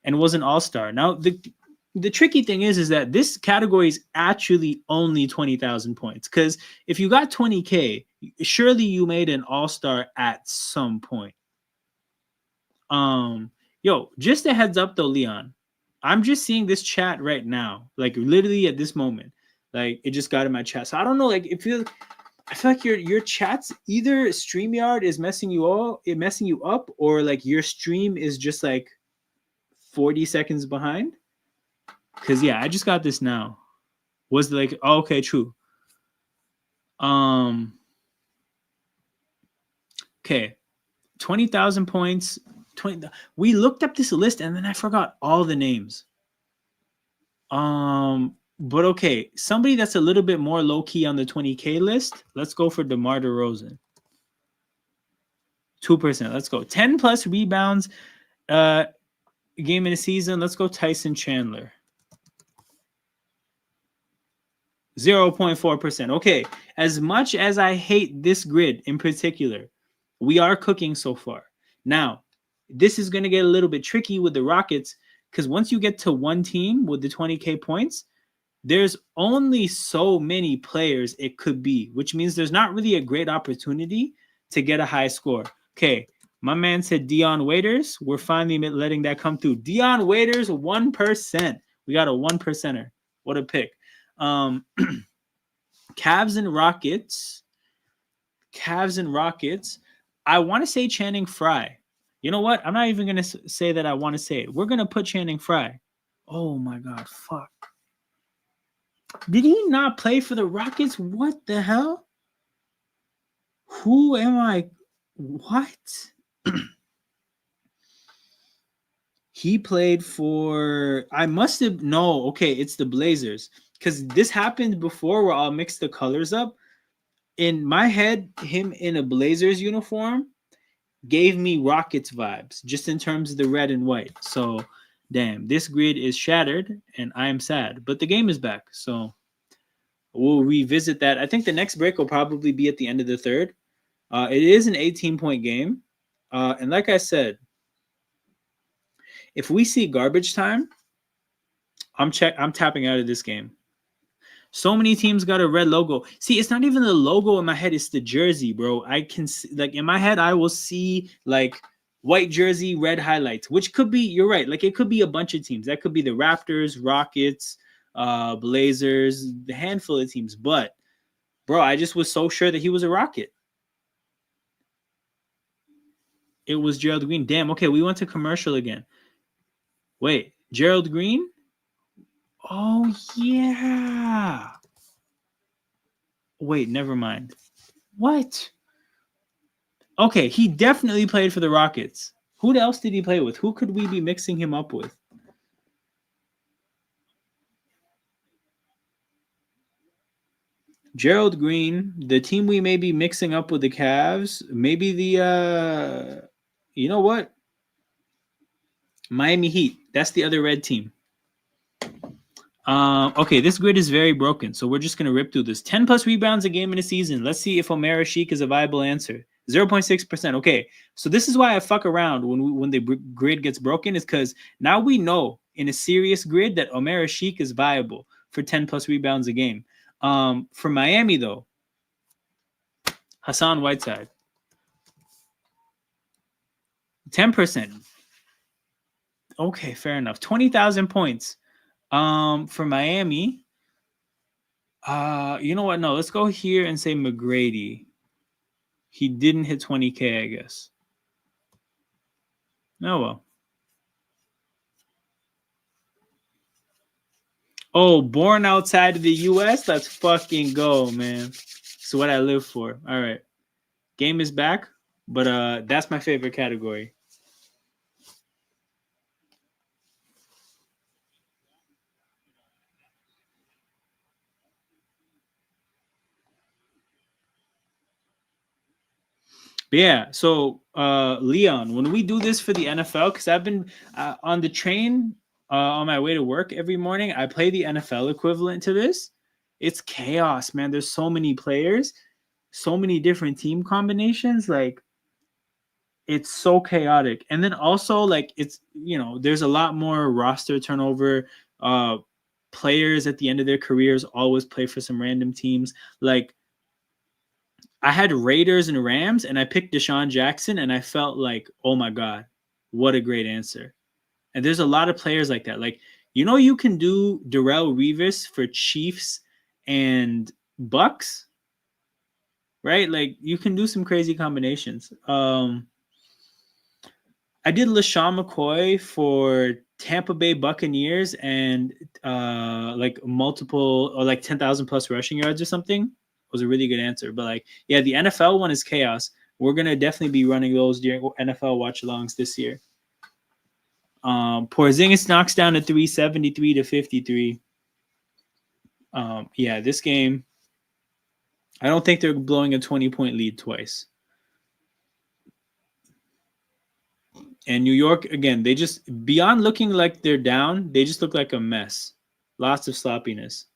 and was an all-star. Now, the tricky thing is that this category is actually only 20,000 points because if you got 20K, surely you made an all-star at some point. Yo, just a heads up though, Leon. I'm just seeing this chat right now, like literally at this moment. Like it just got in my chat. So I don't know, like I feel like your chats either StreamYard is messing you up, or like your stream is just like 40 seconds behind. Cause yeah, I just got this now. Was like, oh, okay, true. Okay, 20,000 points. 20. We looked up this list and then I forgot all the names. But okay, somebody that's a little bit more low key on the 20K list. Let's go for DeMar DeRozan. 2%. Let's go. 10 plus rebounds. Game in a season. Let's go Tyson Chandler. 0.4%. Okay. As much as I hate this grid in particular, we are cooking so far. Now, this is going to get a little bit tricky with the Rockets because once you get to one team with the 20K points, there's only so many players it could be, which means there's not really a great opportunity to get a high score. Okay, my man said Dion Waiters. We're finally letting that come through. Dion Waiters, 1%. We got a 1%er. What a pick. Cavs and Rockets. I want to say Channing Frye. You know what? I'm not even going to say that I want to say it. We're going to put Channing Frye. Oh, my God. Fuck. Did he not play for the Rockets? What the hell? Who am I? What? He played for... I must have... No, okay, it's the Blazers. Because this happened before where I'll mix the colors up. In my head, him in a Blazers uniform gave me Rockets vibes, just in terms of the red and white. So, damn, this grid is shattered, and I am sad. But the game is back, so we'll revisit that. I think the next break will probably be at the end of the third. It is an 18-point game. And like I said, if we see garbage time, I'm tapping out of this game. So many teams got a red logo. See, it's not even the logo in my head. It's the jersey, bro. I can see, like in my head, I will see like white jersey, red highlights, which could be, you're right, like it could be a bunch of teams. That could be the Raptors, Rockets, Blazers, the handful of teams. But bro, I just was so sure that he was a Rocket. It was Gerald Green. Damn. Okay, we went to commercial again. Wait, Gerald Green? Oh yeah. Wait, never mind. What? Okay, he definitely played for the Rockets. Who else did he play with? Who could we be mixing him up with? Gerald Green, the team we may be mixing up with the Cavs, maybe the you know what? Miami Heat. That's the other red team. Okay, this grid is very broken, so we're just gonna rip through this. 10 plus rebounds a game in a season. Let's see if Omer Sheik is a viable answer. 0.6%. Okay, so this is why I fuck around when the grid gets broken, is because now we know in a serious grid that Omer Sheik is viable for 10 plus rebounds a game. For Miami though, Hassan Whiteside, 10%. Okay, fair enough. 20,000 points. For Miami, you know what? No, let's go here and say McGrady. He didn't hit 20K, I guess. Oh well. Oh, born outside of the US? Let's fucking go, man. It's what I live for. All right. Game is back, but that's my favorite category. But yeah, so Leon, when we do this for the NFL, because I've been on the train on my way to work every morning, I play the NFL equivalent to this. It's chaos, man. There's so many players, so many different team combinations. Like, it's so chaotic. And then also, like, it's, there's a lot more roster turnover. Players at the end of their careers always play for some random teams. Like, I had Raiders and Rams, and I picked Deshaun Jackson, and I felt like, oh my God, what a great answer. And there's a lot of players like that. Like, you can do Darrell Revis for Chiefs and Bucks, right? Like, you can do some crazy combinations. I did LaShawn McCoy for Tampa Bay Buccaneers and like multiple or like 10,000 plus rushing yards or something. Was a really good answer. But like, yeah, the NFL one is chaos. We're gonna definitely be running those during NFL watch-alongs this year. Porzingis knocks down a 373 to 53. Yeah, this game, I don't think they're blowing a 20-point lead twice. And New York, again, they just, beyond looking like they're down, they just look like a mess. Lots of sloppiness.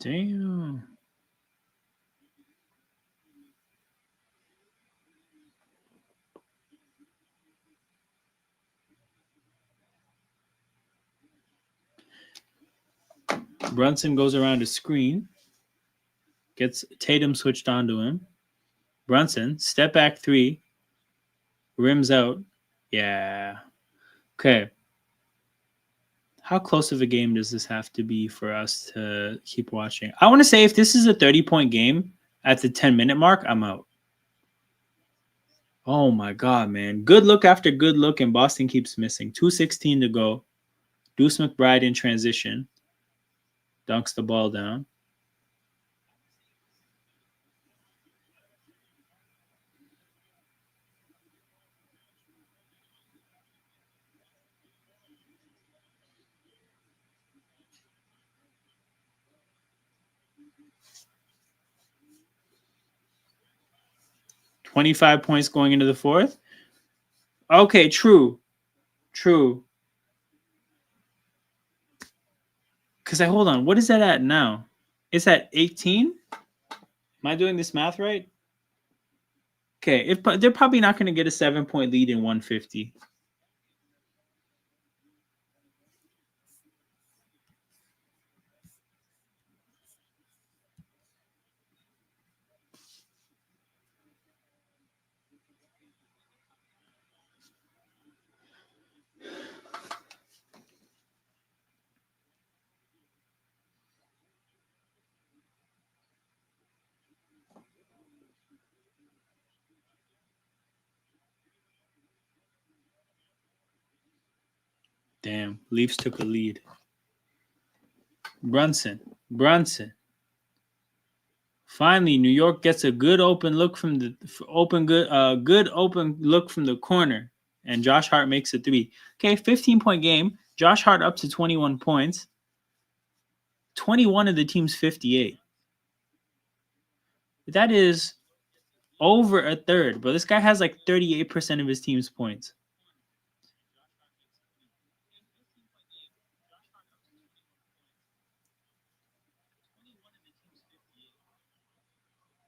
Damn. Brunson goes around a screen, gets Tatum switched onto him. Brunson, step back three, rims out. Yeah. Okay. How close of a game does this have to be for us to keep watching? I want to say if this is a 30-point game at the 10-minute mark, I'm out. Oh my God, man. Good look after good look, and Boston keeps missing. 2:16 to go. Deuce McBride in transition. Dunks the ball down. $25 points going into the fourth. Okay, true. True. Because hold on. What is that at now? It's at 18. Am I doing this math right? Okay, they're probably not going to get a 7-point lead in 150. Damn, Leafs took a lead. Brunson. Finally, New York gets a good open look from the good open look from the corner, and Josh Hart makes a three. Okay, 15-point game. Josh Hart up to 21 points. 21 of the team's 58. That is over a third, but this guy has like 38% of his team's points.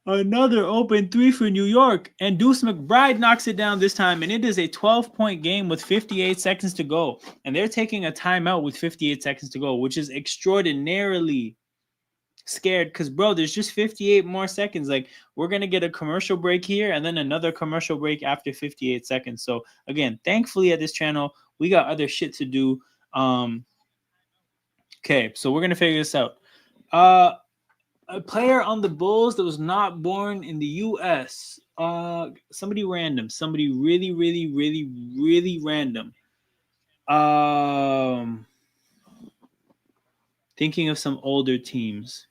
Another open three for New York, and Deuce McBride knocks it down this time, and it is a 12-point game with 58 seconds to go, and they're taking a timeout with 58 seconds to go, which is extraordinarily scared because, bro, there's just 58 more seconds. Like, we're going to get a commercial break here and then another commercial break after 58 seconds. So, again, thankfully at this channel, we got other shit to do. Okay, so we're going to figure this out. A player on the Bulls that was not born in the U.S. Somebody random. Somebody really, really, really, really random. Thinking of some older teams.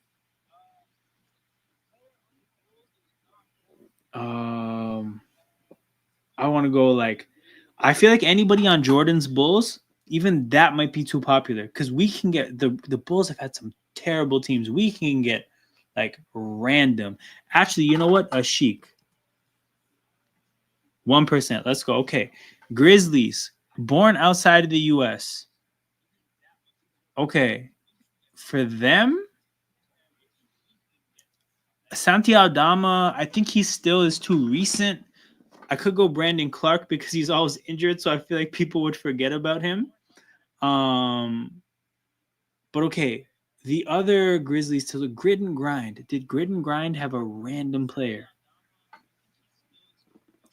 I want to go like, I feel like anybody on Jordan's Bulls, even that might be too popular because we can get the Bulls have had some terrible teams. We can get like random. Actually, you know what? A Sheik. 1%. Let's go. Okay. Grizzlies, born outside of the US. Okay. For them, Santi Aldama, I think he still is too recent. I could go Brandon Clark because he's always injured, so I feel like people would forget about him. But okay, the other Grizzlies to the Grid and Grind. Did Grid and Grind have a random player?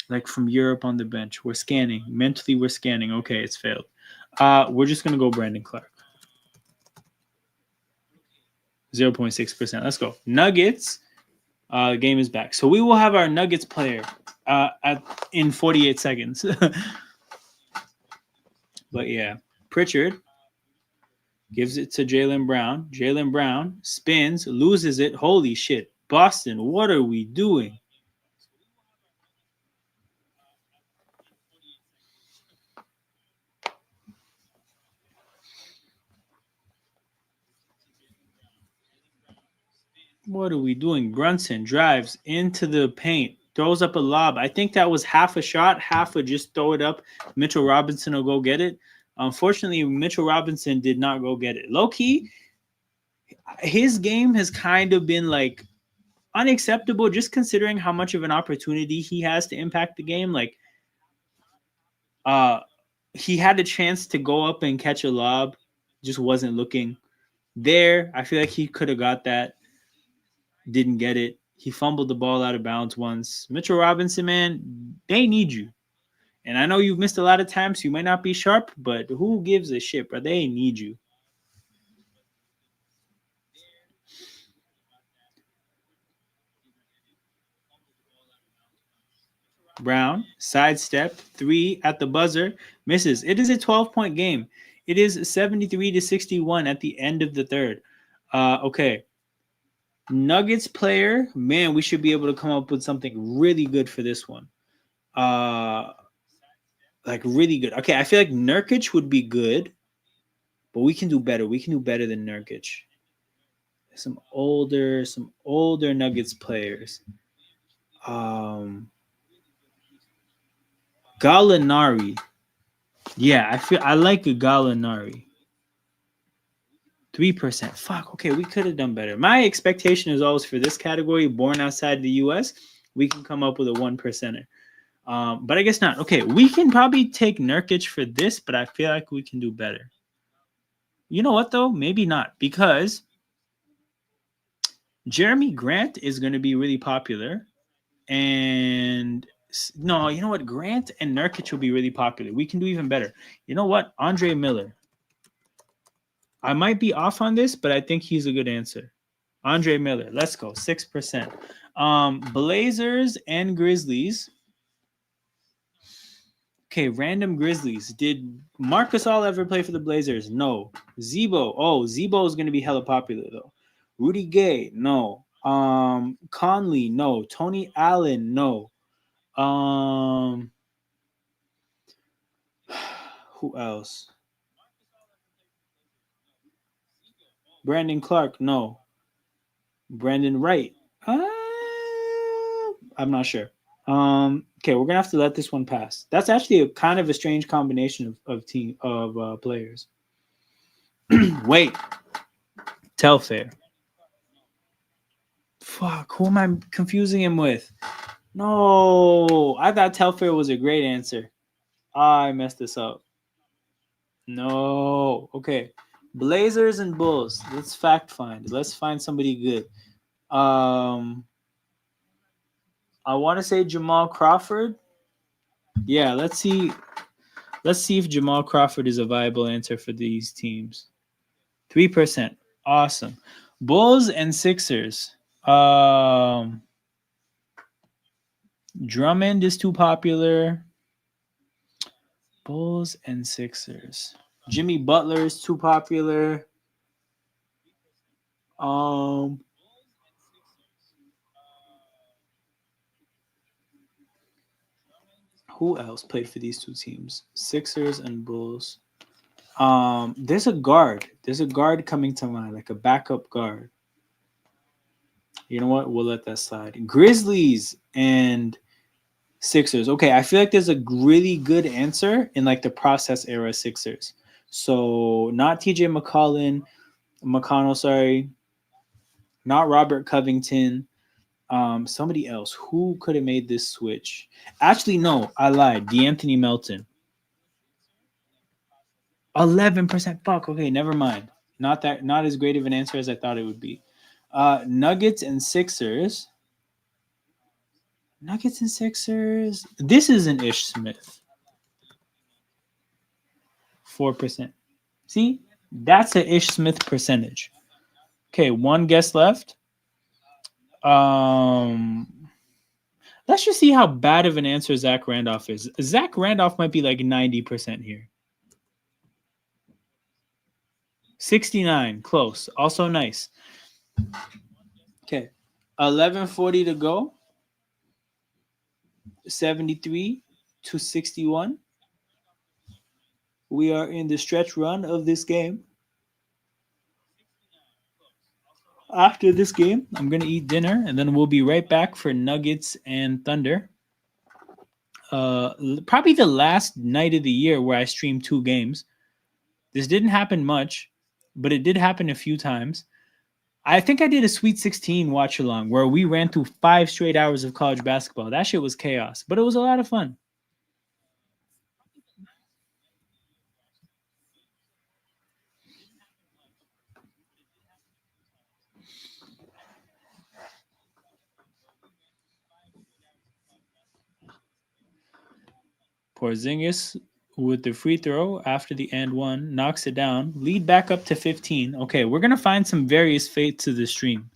Like from Europe on the bench. We're scanning. Mentally, we're scanning. Okay, it's failed. We're just going to go Brandon Clark. 0.6%. Let's go. Nuggets. Game is back. So we will have our Nuggets player in 48 seconds. But yeah, Pritchard gives it to Jaylen Brown. Jaylen Brown spins, loses it. Holy shit. Boston, what are we doing? What are we doing? Brunson drives into the paint, throws up a lob. I think that was half a shot, half would just throw it up. Mitchell Robinson will go get it. Unfortunately, Mitchell Robinson did not go get it. Low key, his game has kind of been like unacceptable just considering how much of an opportunity he has to impact the game. Like, he had a chance to go up and catch a lob, just wasn't looking there. I feel like he could have got that. Didn't get it. He fumbled the ball out of bounds once. Mitchell Robinson, man, they need you. And I know you've missed a lot of times, so you might not be sharp, but who gives a shit, bro? They need you. Brown, sidestep, three at the buzzer, misses. It is a 12-point game. It is 73-61 at the end of the third. Okay. Nuggets player, man, we should be able to come up with something really good for this one. Like really good. Okay, I feel like Nurkic would be good, but we can do better. We can do better than Nurkic. Some older Nuggets players. Gallinari. Yeah, I like a Gallinari. 3%. Fuck. Okay, we could have done better. My expectation is always for this category, born outside the U.S., we can come up with a 1%er. But I guess not. Okay, we can probably take Nurkic for this, but I feel like we can do better. You know what, though? Maybe not, because Jeremy Grant is going to be really popular. And no, you know what? Grant and Nurkic will be really popular. We can do even better. You know what? Andre Miller. I might be off on this, but I think he's a good answer. Andre Miller. Let's go. 6%. Blazers and Grizzlies. Okay, random Grizzlies. Did Marcus All ever play for the Blazers? No. Zebo. Oh, Zebo is going to be hella popular, though. Rudy Gay? No. Conley? No. Tony Allen? No. Who else? Brandon Clark? No. Brandon Wright? I'm not sure. Okay, we're gonna have to let this one pass. That's actually a kind of a strange combination of players. Wait, Telfair. Fuck, who am I confusing him with? No, I thought Telfair was a great answer. I messed this up. No, okay. Blazers and Bulls. Let's fact find. Let's find somebody good. I want to say Jamal Crawford. Yeah, let's see. Let's see if Jamal Crawford is a viable answer for these teams. 3%. Awesome. Bulls and Sixers. Drummond is too popular. Bulls and Sixers. Jimmy Butler is too popular. Who else played for these two teams? Sixers and Bulls. There's a guard. There's a guard coming to mind, like a backup guard. You know what? We'll let that slide. Grizzlies and Sixers. Okay, I feel like there's a really good answer in like the process era Sixers. So not TJ McConnell, sorry. Not Robert Covington. Somebody else. Who could have made this switch? Actually, no, I lied. DeAnthony Melton. 11%. Fuck. Okay, never mind. Not as great of an answer as I thought it would be. Nuggets and Sixers. Nuggets and Sixers. This is an Ish Smith. 4%. See, that's an Ish Smith percentage. Okay, one guess left. Let's just see how bad of an answer Zach Randolph is. Zach Randolph might be like 90% here. 69, close. Also nice. Okay, 11:40 to go. 73 to 61. We are in the stretch run of this game. After this game, I'm going to eat dinner, and then we'll be right back for Nuggets and Thunder. Probably the last night of the year where I streamed 2 games. This didn't happen much, but it did happen a few times. I think I did a Sweet 16 watch along where we ran through 5 straight hours of college basketball. That shit was chaos, but it was a lot of fun. Porzingis with the free throw after the and one knocks it down. Lead back up to 15. Okay, we're going to find some various fates to the stream.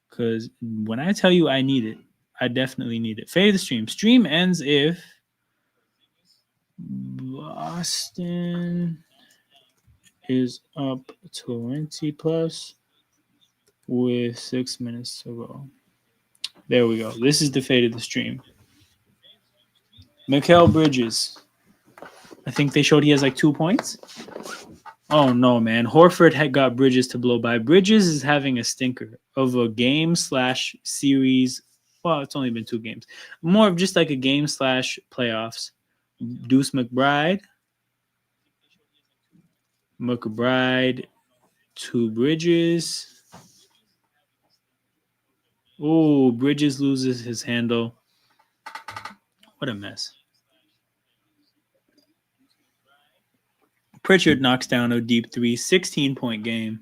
Because when I tell you I need it, I definitely need it. Fade the stream. Stream ends if Boston is up 20 plus with 6 minutes to go. There we go. This is the fate of the stream. Mikal Bridges. I think they showed he has like 2 points. Oh no, man. Horford had got Bridges to blow by. Bridges is having a stinker of a game/series. Well, it's only been 2 games. More of just like a game/playoffs. Deuce McBride. McBride to Bridges. Oh, Bridges loses his handle. What a mess. Pritchard knocks down a deep three, 16-point game.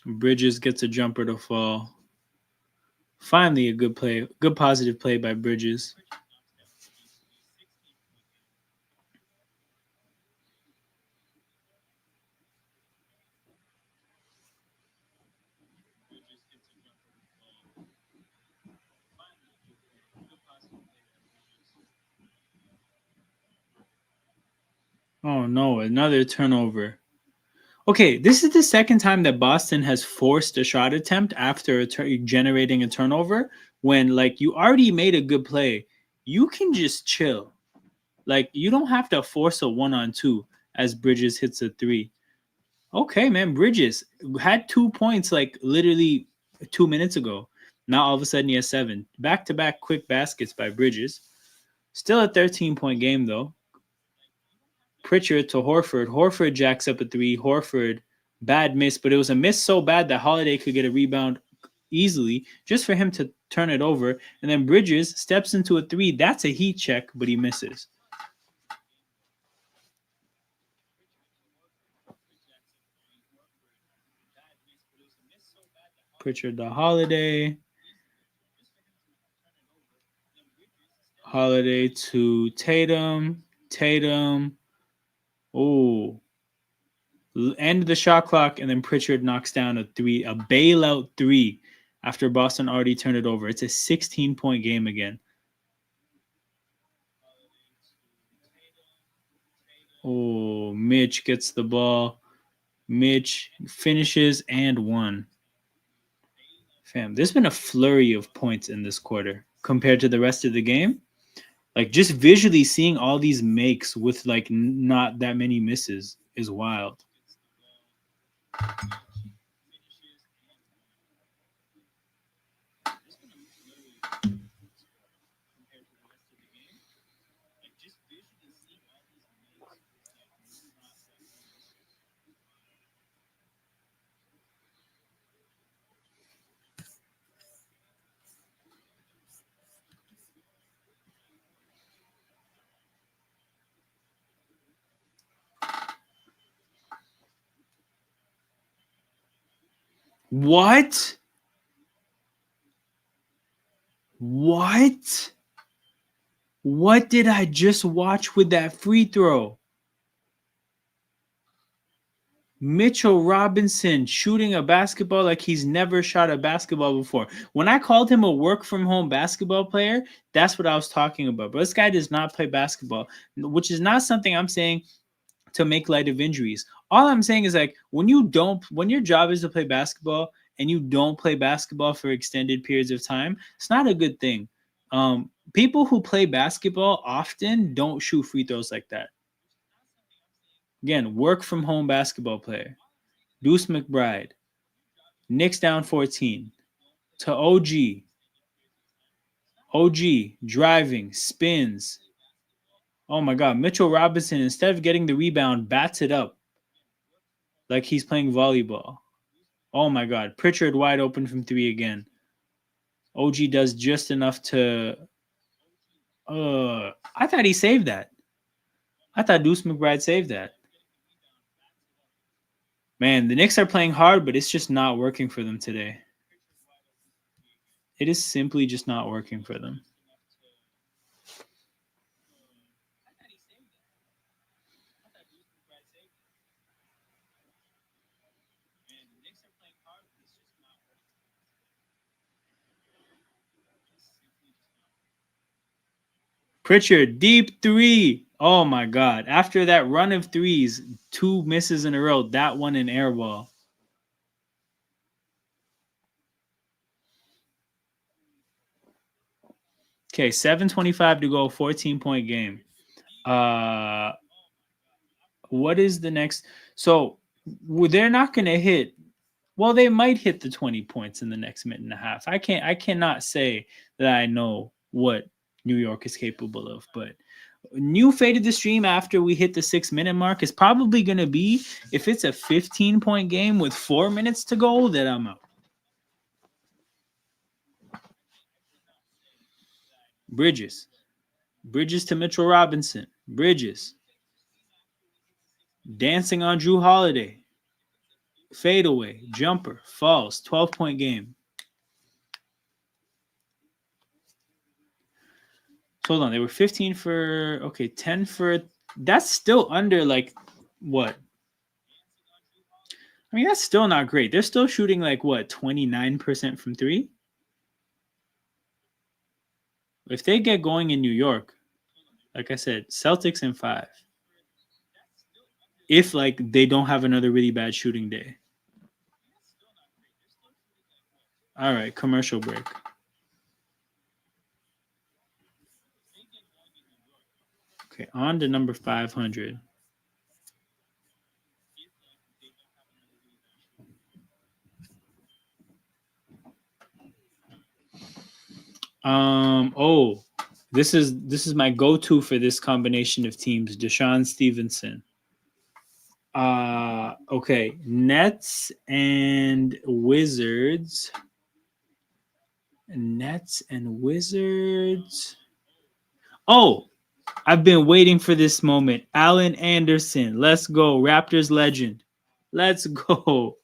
Bridges gets a jumper to fall. Finally, a good play, good positive play by Bridges. Oh no, another turnover. Okay, this is the second time that Boston has forced a shot attempt after generating a turnover when like you already made a good play. You can just chill. Like you don't have to force a 1-on-2 as Bridges hits a 3. Okay, man, Bridges had 2 points like literally 2 minutes ago. Now all of a sudden he has 7. Back-to-back quick baskets by Bridges. Still a 13-point game though. Pritchard to Horford. Horford jacks up a 3. Horford, bad miss, but it was a miss so bad that Holiday could get a rebound easily just for him to turn it over. And then Bridges steps into a 3. That's a heat check, but he misses. Pritchard to Holiday. Holiday to Tatum. Tatum. Oh. End the shot clock, and then Pritchard knocks down a 3, a bailout 3 after Boston already turned it over. It's a 16-point game again. Oh, Mitch gets the ball. Mitch finishes and 1. Fam, there's been a flurry of points in this quarter compared to the rest of the game. Like just visually seeing all these makes with like not that many misses is wild. What? What? What did I just watch with that free throw? Mitchell Robinson shooting a basketball like he's never shot a basketball before. When I called him a work from home basketball player, that's what I was talking about. But this guy does not play basketball, which is not something I'm saying to make light of injuries. All I'm saying is like when your job is to play basketball and you don't play basketball for extended periods of time, it's not a good thing. People who play basketball often don't shoot free throws like that. Again, work from home basketball player. Deuce McBride. Knicks down 14 to OG. OG driving, spins. Oh my God. Mitchell Robinson, instead of getting the rebound, bats it up like he's playing volleyball. Oh my God. Pritchard wide open from 3 again. OG does just enough to. I thought he saved that. I thought Deuce McBride saved that. Man, the Knicks are playing hard, but it's just not working for them today. It is simply just not working for them. Pritchard, deep 3. Oh my God. After that run of threes, 2 misses in a row, that one an air ball. Okay, 7:25 to go, 14-point game. What is the next? So they're not going to hit. Well, they might hit the 20 points in the next minute and a half. I cannot say that I know what New York is capable of. But new fade of the stream after we hit the 6 minute mark is probably going to be if it's a 15-point game with 4 minutes to go, then I'm out. Bridges to Mitchell Robinson. Bridges dancing on Drew Holiday. Fadeaway, jumper, falls, 12-point game. Hold on, they were 15 for, okay, 10 for, that's still under like, what? I mean, that's still not great. They're still shooting like, what, 29% from three? If they get going in New York, like I said, Celtics in 5. If like they don't have another really bad shooting day. All right, commercial break. Okay, on to number 500. Oh, this is my go-to for this combination of teams, Deshaun Stevenson. Okay, Nets and Wizards. Nets and Wizards. Oh, I've been waiting for this moment. Allen Anderson. Let's go. Raptors legend. Let's go.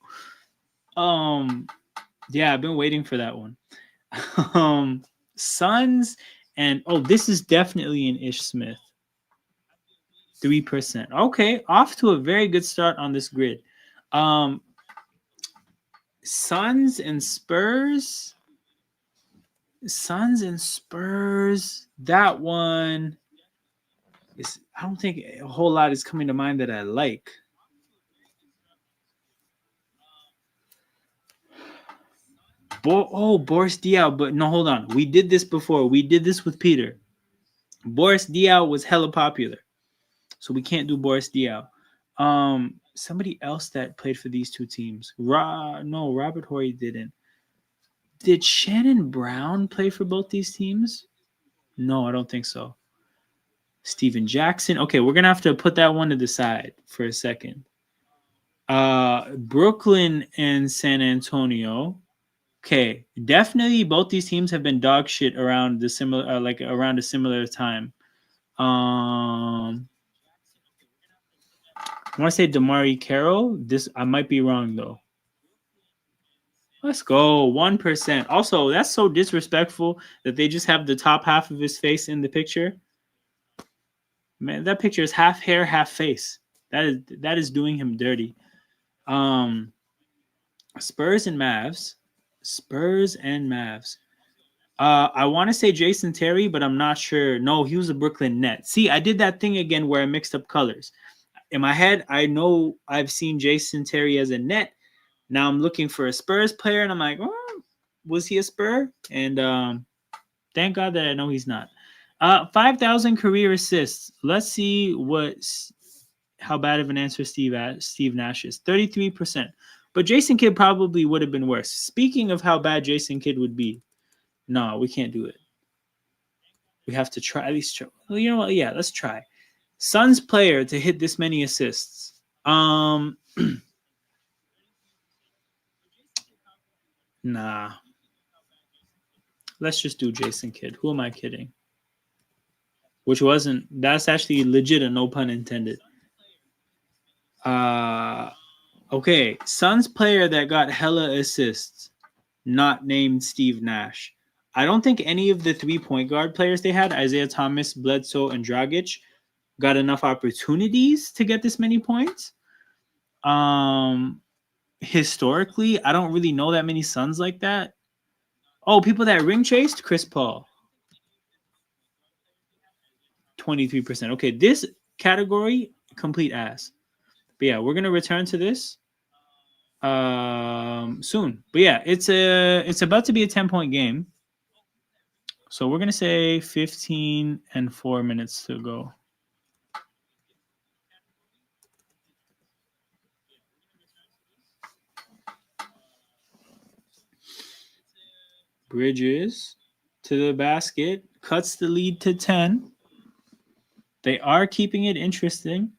Yeah, I've been waiting for that one. Suns and this is definitely an Ish Smith. 3%. Okay, off to a very good start on this grid. Suns and Spurs. Suns and Spurs. That one is, I don't think a whole lot is coming to mind that I like. Boris Diaw, but no, hold on. We did this before. We did this with Peter. Boris Diaw was hella popular, so we can't do Boris Diaw. Somebody else that played for these two teams. No, Robert Horry didn't. Did Shannon Brown play for both these teams? No, I don't think so. Steven Jackson. Okay, we're gonna have to put that one to the side for a second. Brooklyn and San Antonio. Okay, definitely both these teams have been dog shit around the similar, around a similar time. I want to say Damari Carroll. This I might be wrong though. Let's go 1%. Also, that's so disrespectful that they just have the top half of his face in the picture. Man, that picture is half hair, half face. That is doing him dirty. Spurs and Mavs. I want to say Jason Terry, but I'm not sure. No, he was a Brooklyn Net. See, I did that thing again where I mixed up colors. In my head, I know I've seen Jason Terry as a Net. Now I'm looking for a Spurs player, and I'm like, was he a Spur? And thank God that I know he's not. 5,000 career assists. Let's see how bad of an answer Steve Nash is. 33%. But Jason Kidd probably would have been worse. Speaking of how bad Jason Kidd would be, no, we can't do it. We have to try, at least try. Well, you know what? Yeah, let's try. Suns player to hit this many assists. Nah. Let's just do Jason Kidd. Who am I kidding? Which wasn't. That's actually legit, and no pun intended. Okay. Suns player that got hella assists, not named Steve Nash. I don't think any of the 3 point guard players they had, Isaiah Thomas, Bledsoe, and Dragic, got enough opportunities to get this many points. Historically, I don't really know that many Suns like that. Oh, people that ring chased? Chris Paul. 23%. Okay, this category, complete ass. But yeah, we're gonna return to this soon. But yeah, it's about to be a 10-point game. So we're gonna say 15 and 4 minutes to go. Bridges. to the basket, cuts the lead to 10. They are keeping it interesting.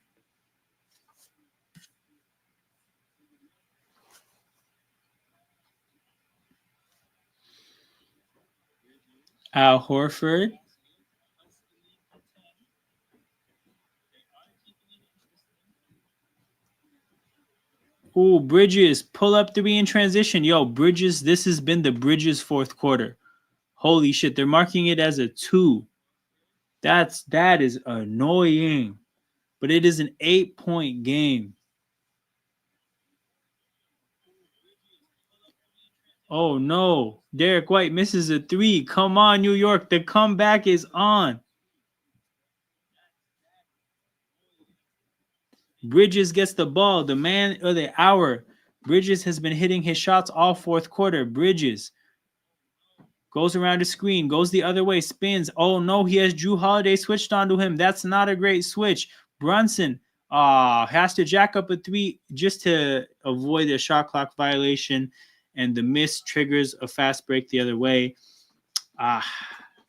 Al Horford. Ooh, Bridges, pull up three in transition. Yo, Bridges, this has been the Bridges fourth quarter. Holy shit, they're marking it as a 2. That is annoying. But it is an 8-point game. Oh no. Derek White misses a 3. Come on, New York. The comeback is on. Bridges gets the ball. The man of the hour. Bridges has been hitting his shots all fourth quarter. Bridges goes around the screen, goes the other way, spins. Oh no, he has Drew Holiday switched onto him. That's not a great switch. Brunson has to jack up a 3 just to avoid a shot clock violation, and the miss triggers a fast break the other way.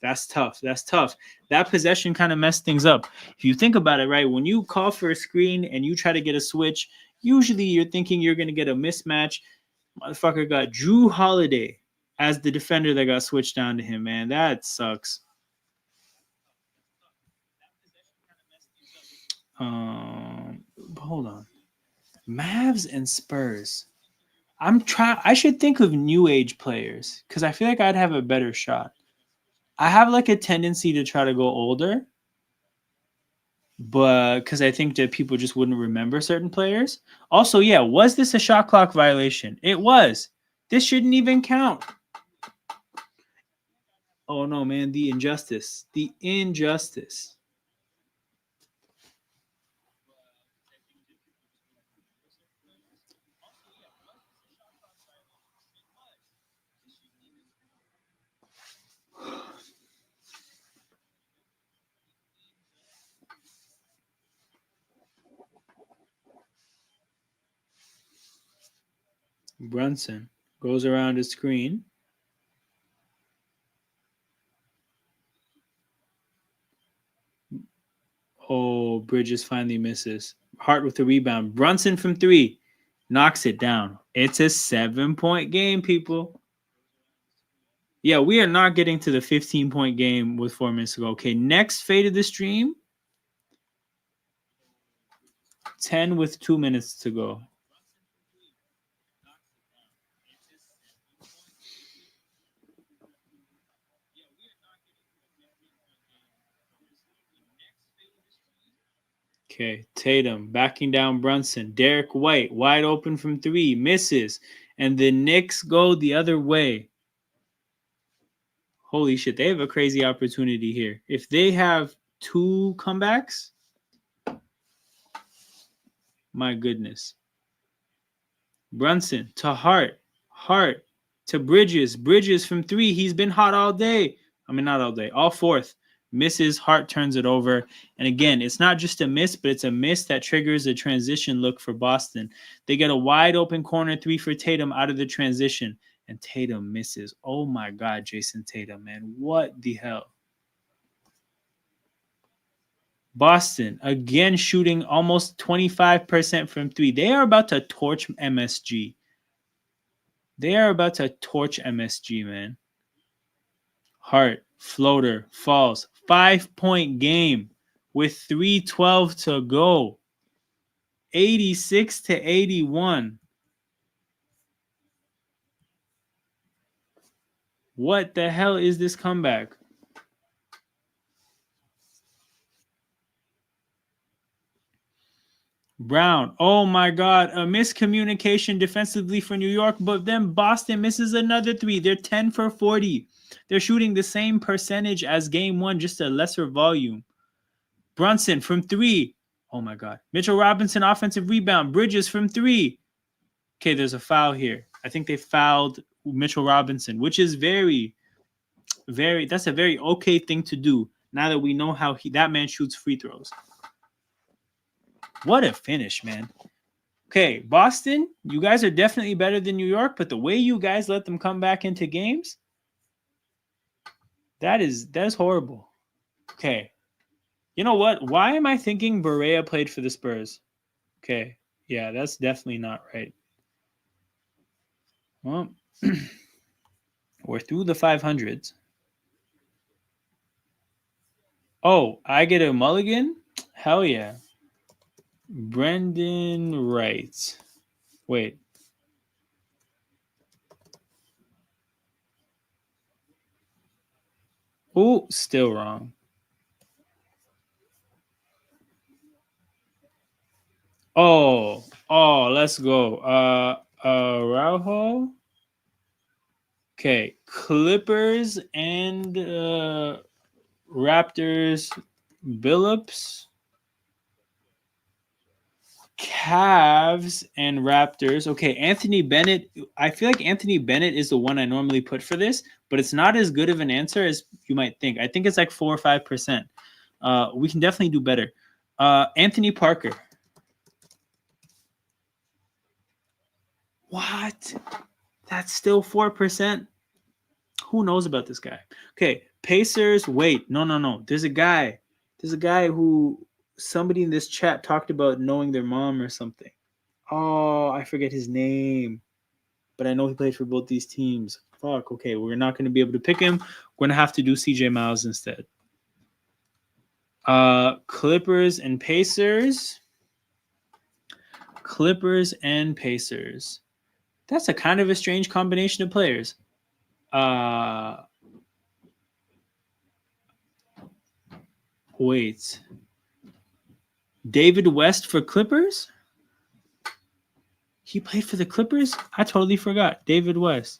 That's tough. That's tough. That possession kind of messed things up. If you think about it, right, when you call for a screen and you try to get a switch, usually you're thinking you're going to get a mismatch. Motherfucker got Drew Holiday as the defender that got switched down to him, man. That sucks. Hold on. Mavs and Spurs. I should think of new age players because I feel like I'd have a better shot. I have like a tendency to try to go older, but because I think that people just wouldn't remember certain players. Also, yeah, was this a shot clock violation? It was. This shouldn't even count. Oh no, man, the injustice. The injustice. Brunson goes around the screen. Oh, Bridges finally misses. Hart with the rebound. Brunson from 3 knocks it down. It's a 7-point game, people. Yeah, we are not getting to the 15-point game with 4 minutes to go. Okay, next fade of the stream. 10 with 2 minutes to go. Okay, Tatum backing down Brunson. Derek White wide open from 3, misses. And the Knicks go the other way. Holy shit, they have a crazy opportunity here. If they have 2 comebacks, my goodness. Brunson to Hart. Hart to Bridges. Bridges from 3. He's been hot all day. I mean, not all day, all fourth. Misses. Hart turns it over. And again, it's not just a miss, but it's a miss that triggers a transition look for Boston. They get a wide open corner 3 for Tatum out of the transition. And Tatum misses. Oh my God, Jason Tatum, man. What the hell? Boston, again shooting almost 25% from 3. They are about to torch MSG. They are about to torch MSG, man. Hart, floater, falls. 5-point game with 3:12 to go. 86 to 81. What the hell is this comeback? Brown. Oh my God. A miscommunication defensively for New York, but then Boston misses another 3. They're 10 for 40. They're shooting the same percentage as game 1, just a lesser volume. Brunson from 3. Oh my God. Mitchell Robinson offensive rebound. Bridges from 3. Okay, there's a foul here. I think they fouled Mitchell Robinson, which is that's a very okay thing to do now that we know how that man shoots free throws. What a finish, man. Okay, Boston, you guys are definitely better than New York, but the way you guys let them come back into games, That is horrible. Okay. You know what? Why am I thinking Berea played for the Spurs? Okay. Yeah, that's definitely not right. Well, we're through the 500s. Oh, I get a mulligan? Hell yeah. Brendan Wright. Wait. Oh, still wrong. Oh, let's go. Rauho. Okay, Clippers and Raptors. Billups. Cavs and Raptors. Okay, Anthony Bennett. I feel like Anthony Bennett is the one I normally put for this, but it's not as good of an answer as you might think. I think it's like 4 or 5%. We can definitely do better. Anthony Parker. What? That's still 4%. Who knows about this guy? Okay, Pacers. Wait, no. There's a guy. There's a guy who somebody in this chat talked about knowing their mom or something. Oh, I forget his name, but I know he played for both these teams. Fuck. Okay, we're not going to be able to pick him. We're gonna have to do CJ Miles instead. Clippers and Pacers. Clippers and Pacers. That's a kind of a strange combination of players. Wait. David West for Clippers? He played for the Clippers? I totally forgot. David West.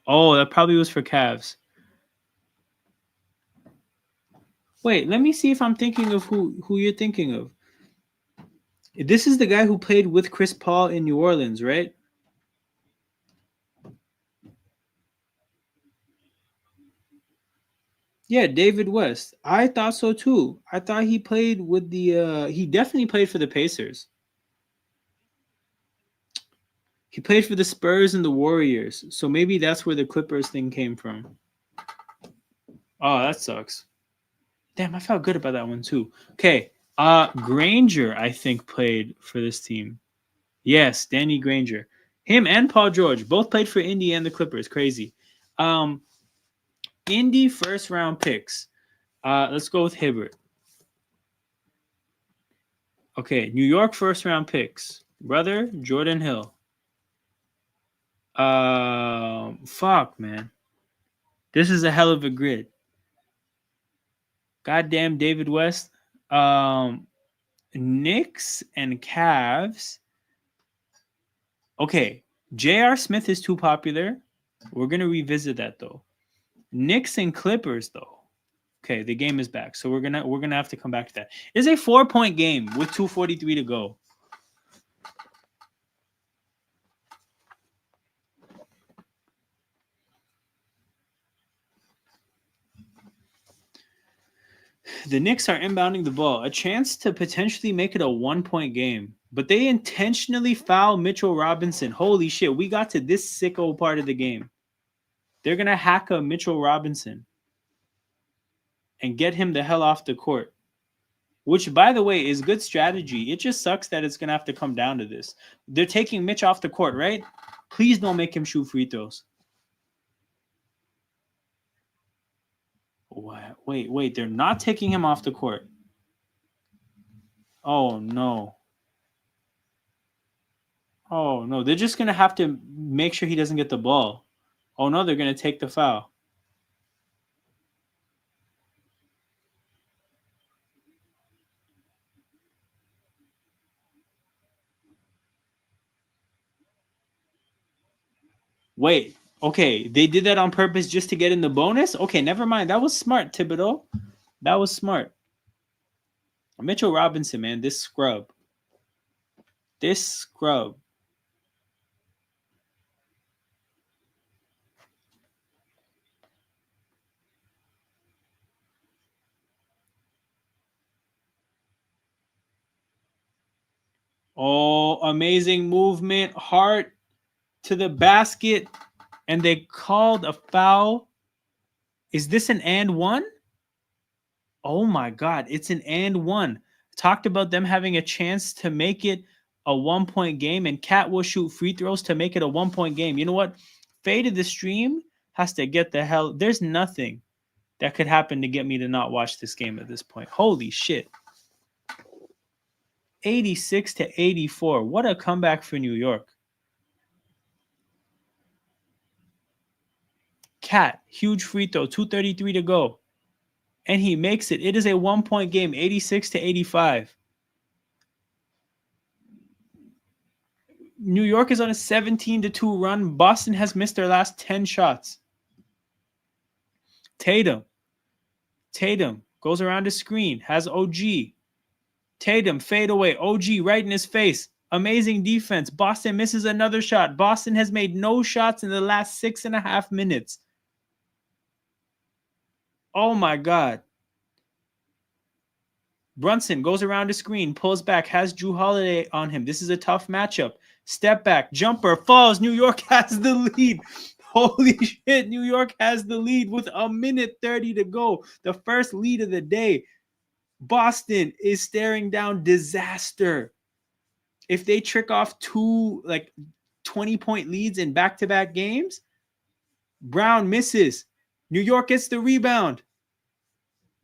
Oh, that probably was for Cavs. Wait, let me see if I'm thinking of who you're thinking of. This is the guy who played with Chris Paul in New Orleans, right? Yeah, David West. I thought so too. I thought he played with the he definitely played for the Pacers. He played for the Spurs and the Warriors. So maybe that's where the Clippers thing came from. Oh, that sucks. Damn, I felt good about that one too. Okay. Granger, I think, played for this team. Yes, Danny Granger. Him and Paul George both played for Indy and the Clippers. Crazy. Um, Indy first round picks. Let's go with Hibbert. Okay, New York first round picks. Brother, Jordan Hill. Fuck, man. This is a hell of a grid. Goddamn David West. Knicks and Cavs. Okay, J.R. Smith is too popular. We're gonna revisit that though. Knicks and Clippers though. Okay, the game is back, so we're gonna have to come back to that. It's a 4-point game with 2:43 to go. The Knicks are inbounding the ball, a chance to potentially make it a 1-point game, but they intentionally foul Mitchell Robinson. Holy shit, we got to this sicko part of the game. They're gonna hack a Mitchell Robinson and get him the hell off the court. Which, by the way, is good strategy. It just sucks that it's gonna have to come down to this. They're taking Mitch off the court, right? Please don't make him shoot free throws. Wait. They're not taking him off the court. Oh no. Oh no. They're just gonna have to make sure he doesn't get the ball. Oh no, they're gonna take the foul. Wait. Okay, they did that on purpose just to get in the bonus? Okay, never mind. That was smart, Thibodeau. That was smart. Mitchell Robinson, man, this scrub. This scrub. Oh, amazing movement. Heart to the basket. and they called a foul. Is this an and one? Oh my God, it's an and one. Talked about them having a chance to make it a 1 point game, and Cat will shoot free throws to make it a 1 point game. You know what? Faded the stream has to get the hell. There's nothing that could happen to get me to not watch this game at this point. Holy shit. 86-84. What a comeback for New York. Cat, huge free throw, 2:33 to go. And he makes it. It is a 1 point game, 86-85. New York is on a 17-2 run. Boston has missed their last 10 shots. Tatum goes around the screen, has OG. Tatum fade away. OG right in his face. Amazing defense. Boston misses another shot. Boston has made no shots in the last 6.5 minutes. Oh my God. Brunson goes around the screen, pulls back, has Jrue Holiday on him. This is a tough matchup. Step back, jumper, falls. New York has the lead. Holy shit, New York has the lead with 1:30 to go. The first lead of the day. Boston is staring down disaster. If they trick off two 20-point leads in back-to-back games, Brown misses. New York gets the rebound.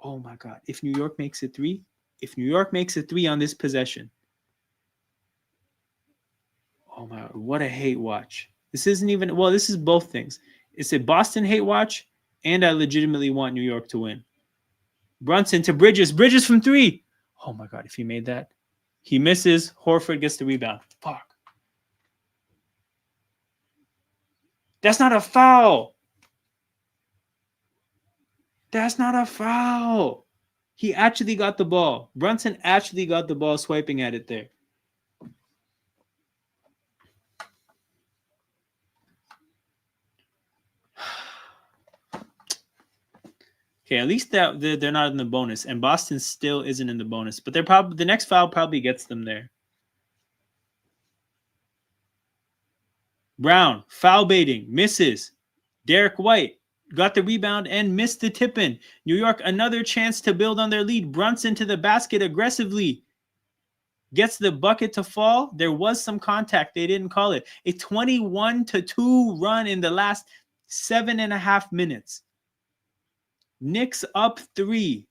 Oh my God. If New York makes it three on this possession. Oh my God, what a hate watch. This isn't even, well, this is both things. It's a Boston hate watch, and I legitimately want New York to win. Brunson to Bridges. Bridges from three. Oh my God, if he made that. He misses. Horford gets the rebound. Fuck. That's not a foul. That's not a foul. He actually got the ball. Brunson actually got the ball swiping at it there. Okay, at least that they're not in the bonus, and Boston still isn't in the bonus. But they're probably the next foul probably gets them there. Brown foul baiting, misses. Derek White got the rebound and missed the tip-in. New York another chance to build on their lead. Brunson to the basket aggressively. Gets the bucket to fall. There was some contact. They didn't call it. A 21-2 run in the last 7.5 minutes. Knicks up 3.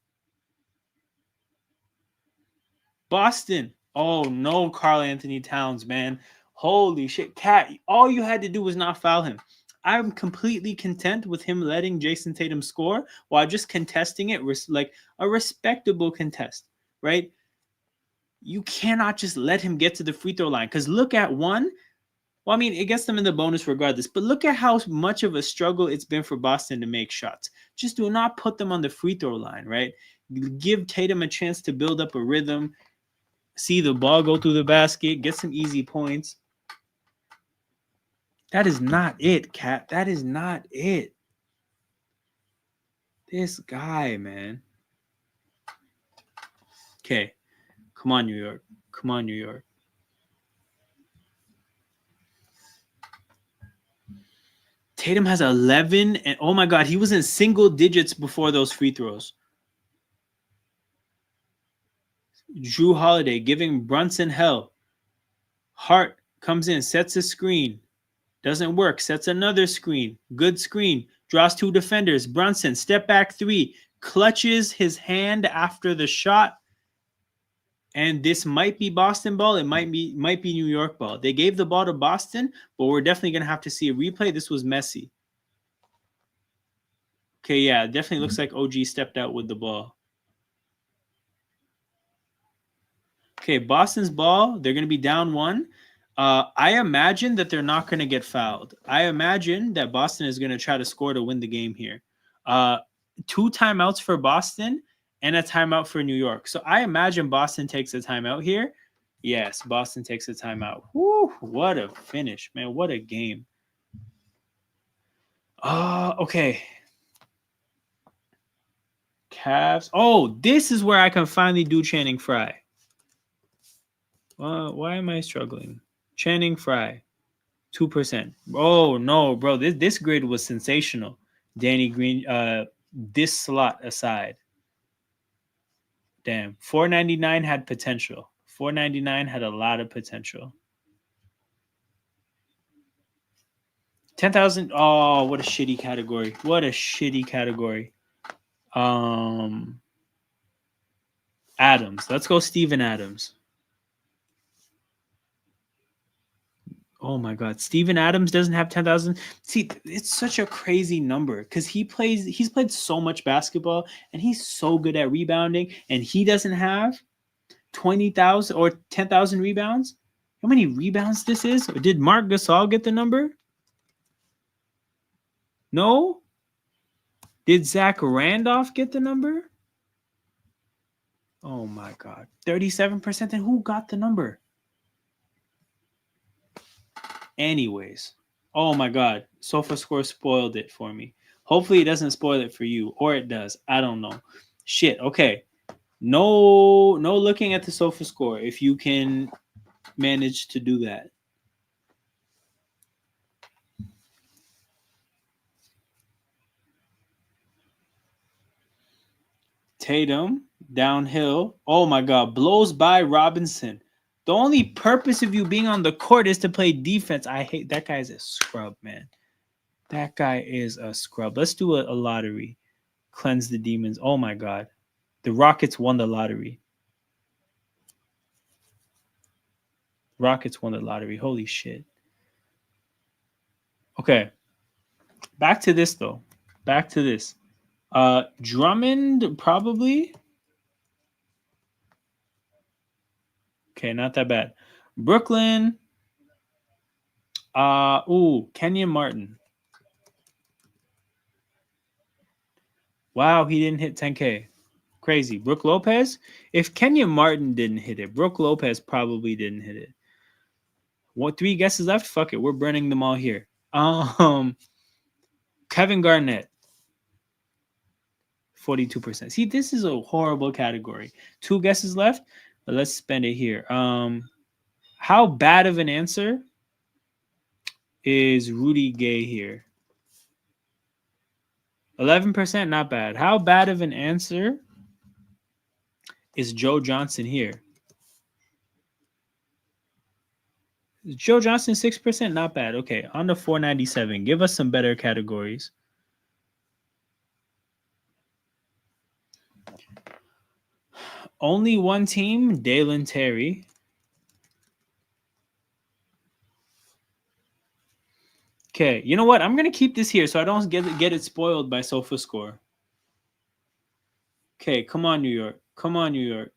Boston. Oh no, Karl Anthony Towns, man. Holy shit. Cat, all you had to do was not foul him. I'm completely content with him letting Jason Tatum score while just contesting it like a respectable contest, right? You cannot just let him get to the free throw line, because look at one. Well, I mean, it gets them in the bonus regardless, but look at how much of a struggle it's been for Boston to make shots. Just do not put them on the free throw line, right? Give Tatum a chance to build up a rhythm, see the ball go through the basket, get some easy points. That is not it, Cat. That is not it. This guy, man. Okay. Come on, New York. Come on, New York. Tatum has 11, and oh my God, he was in single digits before those free throws. Jrue Holiday giving Brunson hell. Hart comes in, sets a screen. Doesn't work, sets another screen. Good screen. Draws 2 defenders. Brunson, step back 3. Clutches his hand after the shot. And this might be Boston ball. It might be New York ball. They gave the ball to Boston, but we're definitely going to have to see a replay. This was messy. Okay, yeah, it definitely looks like OG stepped out with the ball. Okay, Boston's ball. They're going to be down 1. I imagine that they're not going to get fouled. I imagine that Boston is going to try to score to win the game here. 2 timeouts for Boston and a timeout for New York. So I imagine Boston takes a timeout here. Yes, Boston takes a timeout. Whew, what a finish, man. What a game. Okay. Cavs. Oh, this is where I can finally do Channing Frye. Why am I struggling? Channing Frye. 2%. Oh no, bro. This grid was sensational. Danny Green, this slot aside. Damn. 499 had potential. 499 had a lot of potential. 10,000. Oh, what a shitty category. What a shitty category. Adams. Let's go Steven Adams. Oh my God, Steven Adams doesn't have 10,000. See, it's such a crazy number because he's played so much basketball and he's so good at rebounding, and he doesn't have 20,000 or 10,000 rebounds. How many rebounds this is? Or did Mark Gasol get the number? No. Did Zach Randolph get the number? Oh my God, 37%. Then who got the number? Anyways, oh my God, SofaScore spoiled it for me. Hopefully it doesn't spoil it for you, or it does. I don't know. Shit. Okay. No looking at the SofaScore if you can manage to do that. Tatum downhill. Oh my God, blows by Robinson. The only purpose of you being on the court is to play defense. I hate that guy's a scrub, man. That guy is a scrub. Let's do a lottery. Cleanse the demons. Oh my God. The Rockets won the lottery. Rockets won the lottery. Holy shit. Okay. Back to this though. Back to this. Drummond probably. Okay, not that bad. Brooklyn. Kenyon Martin. Wow, he didn't hit 10K. Crazy. Brook Lopez? If Kenyon Martin didn't hit it, Brook Lopez probably didn't hit it. What, 3 guesses left? Fuck it. We're burning them all here. Kevin Garnett. 42%. See, this is a horrible category. 2 guesses left. But let's spend it here. How bad of an answer is Rudy Gay here? 11%, not bad. How bad of an answer is Joe Johnson here? Joe Johnson, 6%, not bad. Okay, on to 497. Give us some better categories. Only one team, Dalen Terry. Okay, you know what? I'm going to keep this here so I don't get it spoiled by SofaScore. Okay, come on, New York. Come on, New York.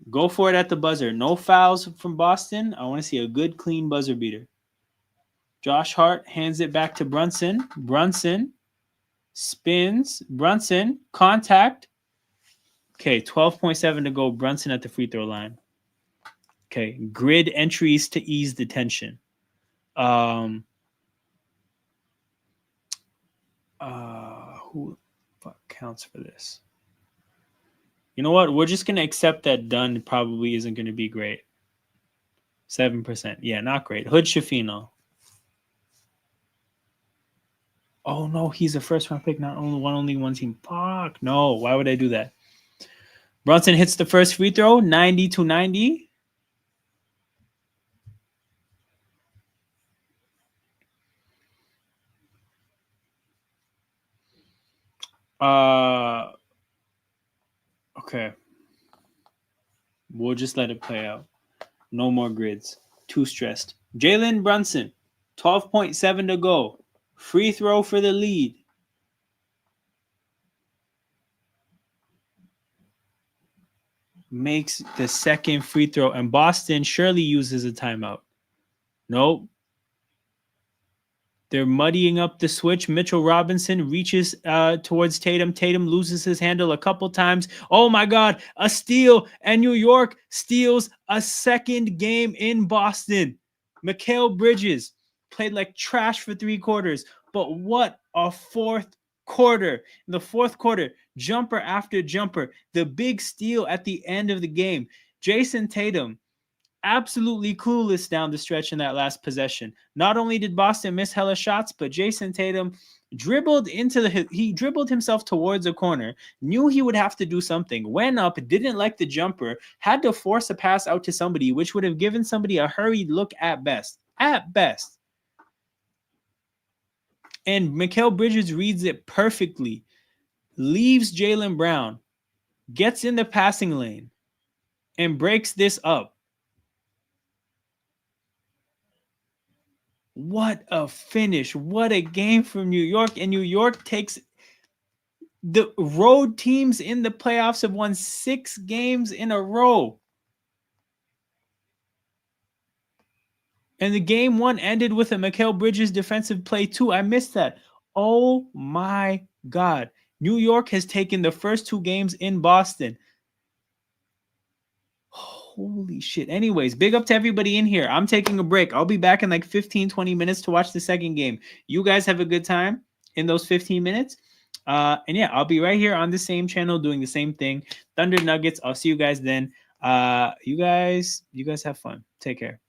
Go for it at the buzzer. No fouls from Boston. I want to see a good, clean buzzer beater. Josh Hart hands it back to Brunson. Brunson spins. Brunson, contact. Okay, 12.7 to go. Brunson at the free throw line. Okay, grid entries to ease the tension. Who the fuck counts for this? You know what? We're just going to accept that Dunn probably isn't going to be great. 7%. Yeah, not great. Hood Shafino. Oh, no, he's a first-round pick, not only one team. Fuck, no. Why would I do that? Brunson hits the first free throw, 90-90. Okay. We'll just let it play out. No more grids. Too stressed. Jalen Brunson, 12.7 to go. Free throw for the lead. Makes the second free throw, and Boston surely uses a timeout. Nope. They're muddying up the switch. Mitchell Robinson reaches towards Tatum. Tatum loses his handle a couple times. Oh my God, a steal. And New York steals a second game in Boston. Mikal Bridges played like trash for 3 quarters. But what a fourth quarter. In the fourth quarter, jumper after jumper. The big steal at the end of the game. Jason Tatum absolutely clueless down the stretch in that last possession. Not only did Boston miss hella shots, but Jason Tatum dribbled he dribbled himself towards a corner, knew he would have to do something, went up, didn't like the jumper, had to force a pass out to somebody, which would have given somebody a hurried look at best. At best. And Mikal Bridges reads it perfectly, leaves Jaylen Brown, gets in the passing lane, and breaks this up. What a finish. What a game from New York. And New York takes the road teams in the playoffs have won 6 games in a row. And the game 1 ended with a Mikal Bridges defensive play too. I missed that. Oh my God. New York has taken the first 2 games in Boston. Holy shit. Anyways, big up to everybody in here. I'm taking a break. I'll be back in like 15, 20 minutes to watch the second game. You guys have a good time in those 15 minutes. And yeah, I'll be right here on the same channel doing the same thing. Thunder Nuggets. I'll see you guys then. You guys have fun. Take care.